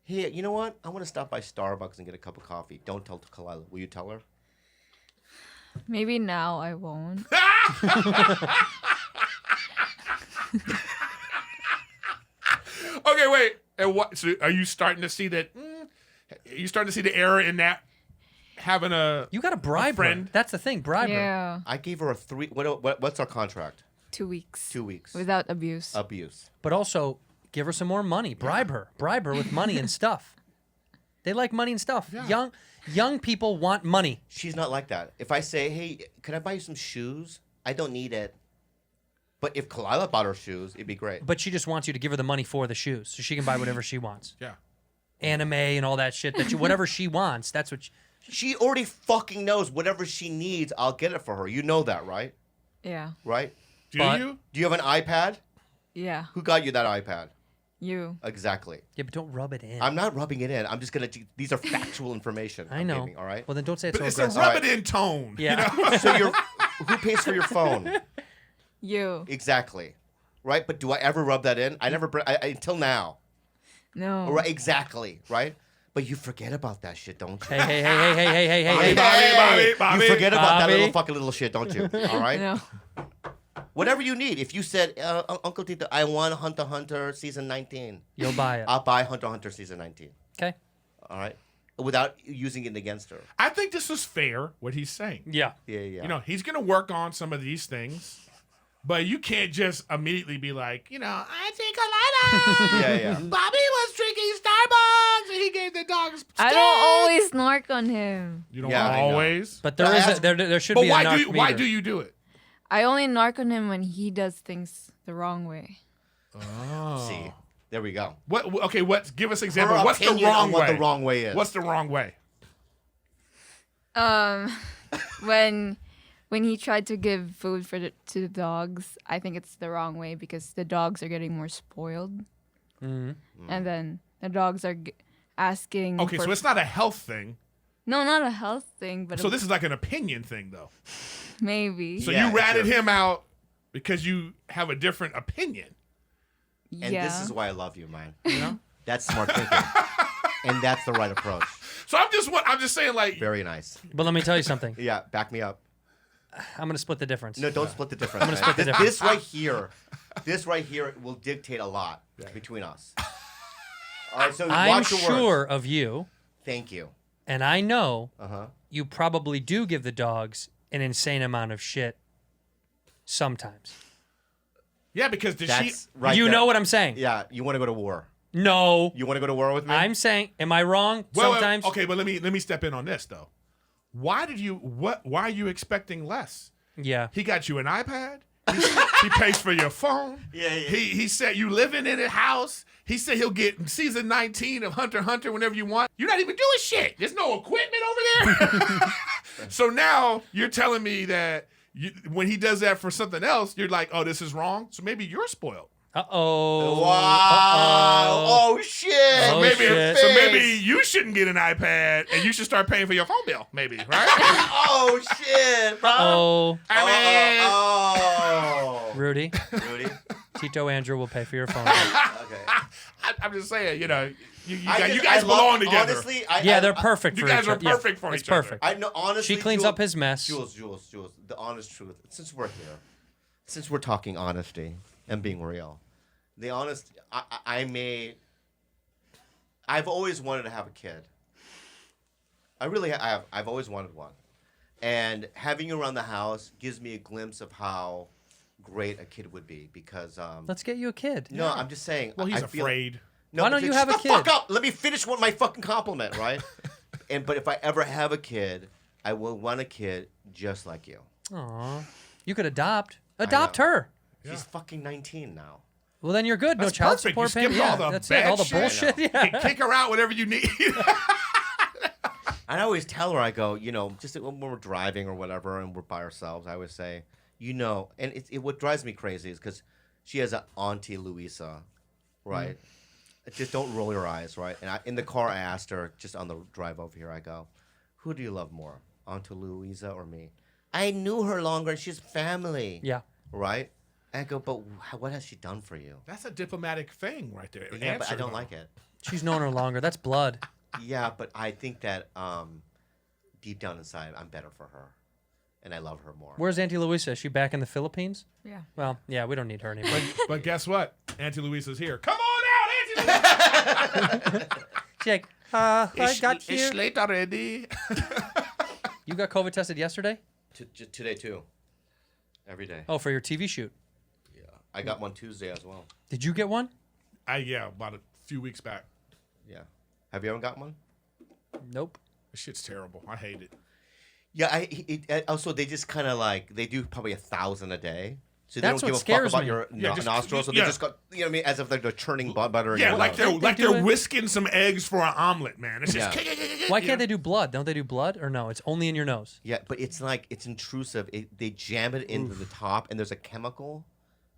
"Hey, you know what? I want to stop by Starbucks and get a cup of coffee." Don't tell Kalila. Will you tell her? Maybe now I won't. Okay, wait. And what? So are you starting to see that? Are you starting to see the error in that? Having you got to bribe friend. her. That's the thing. Bribe her. Yeah. I gave her a 3. What's our contract? 2 weeks. 2 weeks. Without abuse. Abuse. But also give her some more money. Bribe her. Bribe her with money and stuff. They like money and stuff. Yeah. Young people want money. She's not like that. If I say, "Hey, can I buy you some shoes?" I don't need it. But if Kalila bought her shoes, it'd be great. But she just wants you to give her the money for the shoes, so she can buy whatever she wants. Yeah. Anime and all that shit. Whatever she wants. That's what. She already fucking knows whatever she needs, I'll get it for her. You know that, right? Yeah. Right? Do But- you? Do you have an iPad? Yeah. Who got you that iPad? You. Exactly. Yeah, but don't rub it in. I'm not rubbing it in. I'm just these are factual information. I I'm know. giving, all right? Well, then don't say it But so it's a aggressive. rub it in tone. Yeah. You know? So who pays for your phone? You. Exactly. Right? But do I ever rub that in? I never until now. No. Right, exactly, right? But you forget about that shit, don't you? Hey. Bobby. You forget about that Bobby. little shit, don't you? All right? No. Whatever you need. If you said, Uncle Tito, I want Hunter x Hunter season 19. You'll buy it. I'll buy Hunter x Hunter season 19. Okay. All right? Without using it against her. I think this is fair, what he's saying. Yeah. Yeah. He's going to work on some of these things, but you can't just immediately be like, I think Kalila. Yeah. Bobby was drinking Starbucks and he gave the dogs steak. I don't always narc on him. You don't Yeah, I know. always. But there should But be a why narc why meter. do you do it? I only narc on him when he does things the wrong way. Oh. See, there we go. Give us an example. Her What's the opinion wrong on way? what the wrong way is. What's the wrong way? When he tried to give food to the dogs, I think it's the wrong way because the dogs are getting more spoiled. Mm-hmm. And then the dogs are asking Okay, for so it's not a health thing. No, not a health thing, but So this is like an opinion thing, though. maybe. So Yeah, you ratted sure. him out because you have a different opinion. And yeah. this is why I love you, man. You know? That's smart thinking. And that's the right approach. So I'm just saying, like, Very nice. But let me tell you something. Yeah, back me up. I'm gonna split the difference. No, don't split the difference. gonna man. split the This- difference. This right here will dictate a lot between us. All right, so I'm watch your sure words. of you, Thank you. and I know Uh-huh. you probably do give the dogs an insane amount of shit sometimes. yeah, because did she? That's right. you there. know what I'm saying? Yeah, you want to go to war. No. You want to go to war with me? I'm saying, am I wrong? Well, Sometimes. okay, but let me step in on this though. Why are you expecting less? Yeah. He got you an iPad. He pays for your phone. Yeah. He said you living in a house. He said he'll get season 19 of Hunter x Hunter whenever you want. You're not even doing shit. There's no equipment over there. So now you're telling me that when he does that for something else, you're like, oh, this is wrong. So maybe you're spoiled. Uh-oh. Wow. Uh-oh. Oh shit. Oh, maybe, shit. so maybe you shouldn't get an iPad and you should start paying for your phone bill. Maybe, right? Oh shit, bro. Oh. I mean, Oh. Rudy, Rudy. Tito Andrew will pay for your phone bill. Okay. I'm just saying, you I guys love- belong together. Honestly, They're perfect You for guys each are other. Yeah, perfect for it's each other. perfect. I know. Honestly, She cleans Jules- up his mess. Jules. The honest truth. Since we're here, since we're talking honesty and being real, the honest. I've always wanted to have a kid. I really have. I've always wanted one, and having you around the house gives me a glimpse of how great a kid would be. Because Let's get you a kid. no, I'm just saying. Well, he's I feel- afraid. No, Why but don't you shut have a the kid? Fuck up. Let me finish my fucking compliment, right? But if I ever have a kid, I will want a kid just like you. Aw. You could adopt. Adopt know. her. She's fucking 19 now. Well, then you're good. That's no child perfect. support You skipped payment. all Yeah, the that's bad it. All the shit. bullshit. I Yeah. Kick her out whenever you need. I always tell her, I go, just when we're driving or whatever and we're by ourselves, I always say, and what drives me crazy is because she has an Auntie Louisa, right? Just don't roll your eyes, right? And in the car, I asked her, just on the drive over here, I go, who do you love more, Auntie Louisa or me? I knew her longer and she's family. Yeah. Right? And I go, but what has she done for you? That's a diplomatic thing right there. Yeah, but I Answer, don't though. like it. She's known her longer. That's blood. Yeah, but I think that deep down inside, I'm better for her. And I love her more. Where's Auntie Louisa? Is she back in the Philippines? Yeah. Well, yeah, we don't need her anymore. But guess what? Auntie Louisa's here. Come on out, Auntie Louisa. She's like, I got you. It's late already. You got COVID tested yesterday? Today, too. Every day. Oh, for your TV shoot. Yeah. I got one Tuesday as well. Did you get one? Yeah, about a few weeks back. Yeah. Have you ever got one? Nope. This shit's terrible. I hate it. Yeah. Also, they just kind of they do probably 1,000 a day. So they That's don't give what a fuck scares about me. your Yeah, just- nostrils. So yeah. they just got, you know what I mean? As if they're churning butter. in Yeah, your like nose. they're whisking some eggs for an omelet, man. It's just. Why can't they do blood? Don't they do blood? Or no, it's only in your nose. Yeah, but it's intrusive. They jam it into the top, and there's a chemical,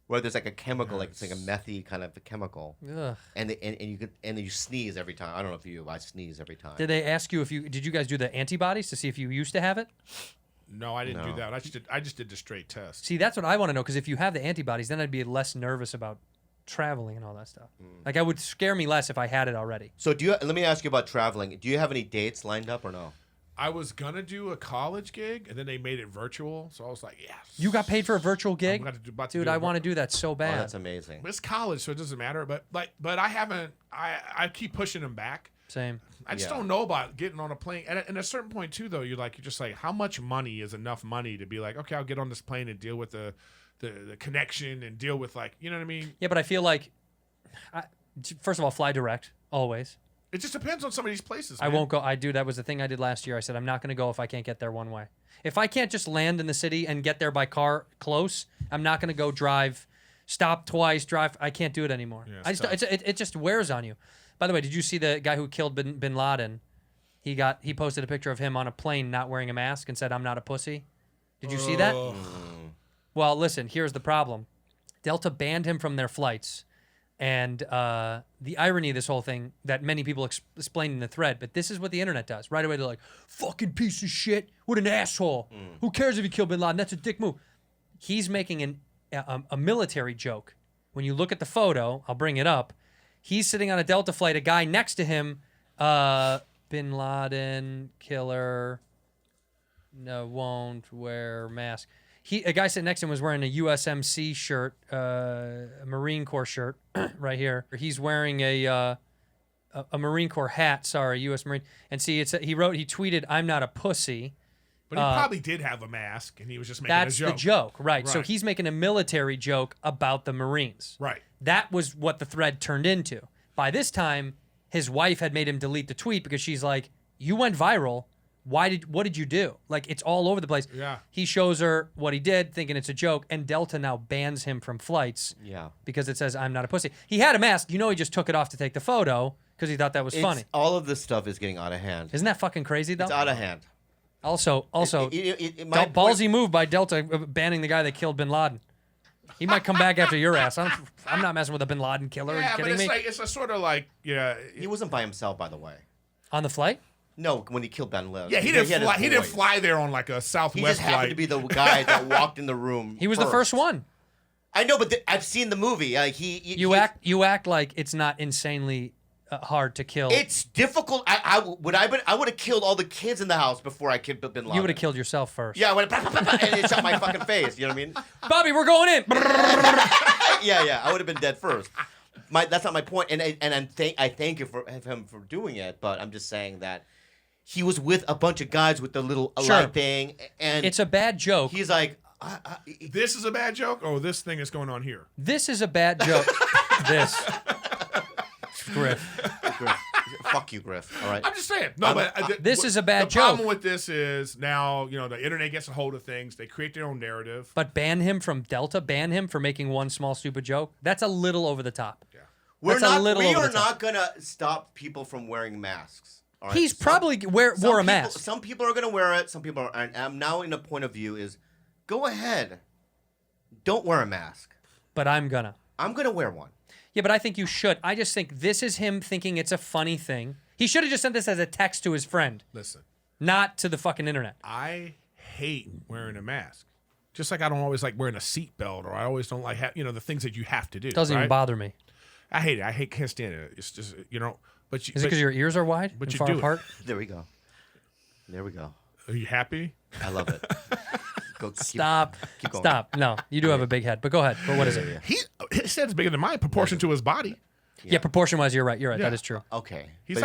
where there's like a chemical, like it's like a methy kind of a chemical, Ugh. and you sneeze every time. I don't know if I sneeze every time. Did they ask you did you guys do the antibodies to see if you used to have it? No, I didn't do No. that. I just did the straight test. See, that's what I want to know, because if you have the antibodies, then I'd be less nervous about traveling and all that stuff. Like, it would scare me less if I had it already. So let me ask you about traveling. Do you have any dates lined up or no? I was gonna do a college gig, and then they made it virtual, so I was like, yes. You got paid for a virtual gig? about to Dude, do a I want to do that so Oh, bad. that's amazing. But it's college, so it doesn't matter. But I haven't. I keep pushing them back. Same. I just Yeah. don't know about getting on a plane. And at a certain point too, though, you're just like, how much money is enough money to be like, okay, I'll get on this plane and deal with the connection and deal with, like, you know what I mean? Yeah, but I feel like, first of all, fly direct, always. It just depends on some of these places. I man. won't go. That was the thing I did last year. I said, I'm not going to go if I can't get there one way. If I can't just land in the city and get there by car close, I'm not going to go drive, stop twice, drive. I can't do it anymore. Yeah, it just wears on you. By the way, did you see the guy who killed bin Laden? He posted a picture of him on a plane not wearing a mask and said, I'm not a pussy. Did you see that? Well, listen, here's the problem. Delta banned him from their flights. And the irony of this whole thing that many people explain in the thread, but this is what the internet does. Right away, they're like, fucking piece of shit. What an asshole. Who cares if you kill Bin Laden? That's a dick move. He's making a military joke. When you look at the photo, I'll bring it up. He's sitting on a Delta flight. A guy next to him, Bin Laden, killer, no, won't wear mask. A guy sitting next to him was wearing a USMC shirt, a Marine Corps shirt, right here. He's wearing a Marine Corps hat. Sorry, U.S. Marine. And see, he tweeted, "I'm not a pussy." But he probably did have a mask, and he was just making That's a joke. the joke, right? So he's making a military joke about the Marines. Right. That was what the thread turned into. By this time, his wife had made him delete the tweet because she's like, "You went viral. What did you do?" Like, it's all over the place. Yeah. He shows her what he did, thinking it's a joke, and Delta now bans him from flights. Yeah. Because it says, "I'm not a pussy." He had a mask. You know, he just took it off to take the photo because he thought that was funny. All of this stuff is getting out of hand. Isn't that fucking crazy, though? It's out of hand. Also, ballsy move by Delta banning the guy that killed Bin Laden. He might come back after your ass. I'm not messing with a Bin Laden killer. Are you kidding me? It's a sort of like, yeah. He wasn't by himself, by the way. On the flight? No, when he killed Ben Laden. Yeah, he didn't fly there on like a Southwest He just happened to be the guy that walked in the room. He was the first one. I know, but I've seen the movie. You act like it's not insanely hard to kill. It's difficult. I would have killed all the kids in the house before I killed Bin Laden. You would have killed yourself first. Yeah, I would have, and it shot my fucking face. You know what I mean? Bobby, we're going in. yeah, I would have been dead first. That's not my point, and I thank you for him for doing it, but I'm just saying that he was with a bunch of guys with the little light thing, and it's a bad joke. He's like, this is a bad joke, or this thing is going on here. This is a bad joke. This. Griff. Fuck you, Griff. All right. I'm just saying. No, but this is a bad joke. The problem with this is now, the internet gets a hold of things. They create their own narrative. But ban him from Delta. Ban him for making one small stupid joke. That's a little over the top. Yeah. We are not gonna stop people from wearing masks. All right? He's probably wore a mask. Some people are gonna wear it. Some people are. And I'm now in a point of view is, go ahead, don't wear a mask. But I'm gonna wear one. Yeah, but I think you should. I just think this is him thinking it's a funny thing. He should have just sent this as a text to his friend. Listen. Not to the fucking internet. I hate wearing a mask. Just like I don't always like wearing a seatbelt, or I always don't like the things that you have to do. Doesn't even bother me. I hate it. Can't stand it. It's just, but is it because your ears are wide and far apart? There we go. There we go. Are you happy? I love it. Stop. Keep going. Stop. No, you do have a big head, but go ahead. But what is it? His head's bigger than mine, proportion to his body. Yeah, proportion-wise, you're right. Yeah. That is true. Okay. He's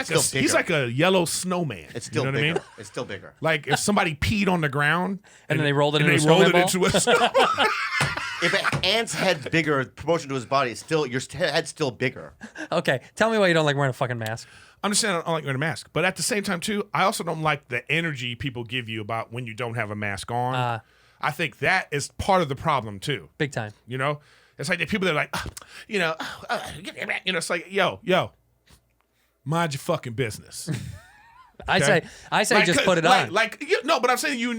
like a yellow snowman. It's still bigger. What I mean? It's still bigger. Like if somebody peed on the ground and then they rolled it into a snowman ball? If an ant's head's bigger proportion to his body, your head's still bigger. Okay, tell me why you don't like wearing a fucking mask. I'm just saying I don't like wearing a mask. But at the same time, too, I also don't like the energy people give you about when you don't have a mask on. I think that is part of the problem, too. Big time. It's like the people that are like, it's like, yo, mind your fucking business. Okay? I say just put it on. But I'm saying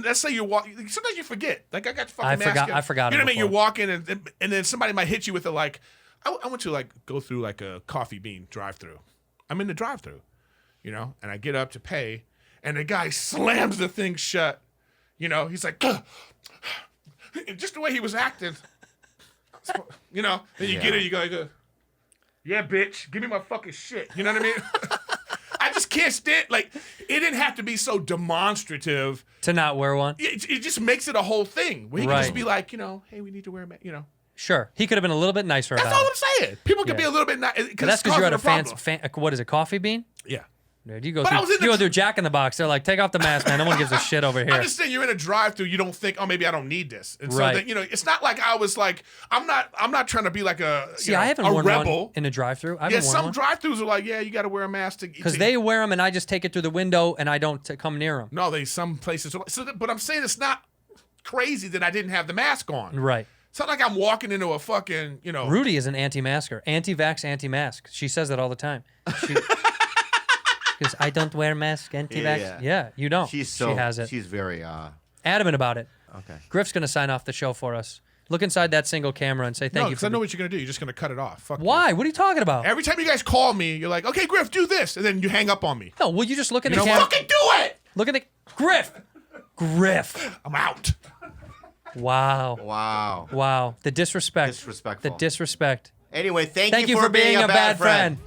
let's say you're walking. Sometimes you forget. Like I got the fucking mask. I forgot. You know what I mean? You're walking and then somebody might hit you with I want to go through like a coffee bean drive-through. I'm in the drive-through, and I get up to pay, and the guy slams the thing shut. He's like, just the way he was acting. Then you get it, you go, yeah, bitch, give me my fucking shit. You know what I mean? I just can't stand, it didn't have to be so demonstrative. To not wear one? It just makes it a whole thing. Where he can just be like, hey, we need to wear a mask, Sure. He could have been a little bit nicer about it. That's all I'm saying. People can be a little bit nice. That's because you're at a what is it, coffee bean? Yeah. Dude, you go through Jack in the Box. They're like, take off the mask, man. No one gives a shit over here. I'm just saying, you're in a drive-through. You don't think, oh, maybe I don't need this. And so then, it's not like I was like, I'm not trying to be like I haven't worn rebel one in a drive-through. Some drive-throughs are like, yeah, you got to wear a mask because they wear them, and I just take it through the window, and I don't come near them. No, some places. But I'm saying it's not crazy that I didn't have the mask on. Right. It's not like I'm walking into a fucking, Rudy is an anti-masker, anti-vax, anti-mask. She says that all the time. Because I don't wear mask, anti-vax. Yeah, you don't. She has it. She's very adamant about it. Okay. Griff's going to sign off the show for us. Look inside that single camera and say thank No, you. because I know what you're gonna do. You're just gonna cut it off. Fuck you. Why? What are you talking about? Every time you guys call me, you're like, okay, Griff, do this, and then you hang up on me. No, will you just look in You the know camera? what? Fucking do it! Look at the Griff. I'm out. Wow. Wow. Wow. The disrespect. Disrespectful. The disrespect. Anyway, thank you for being a bad friend.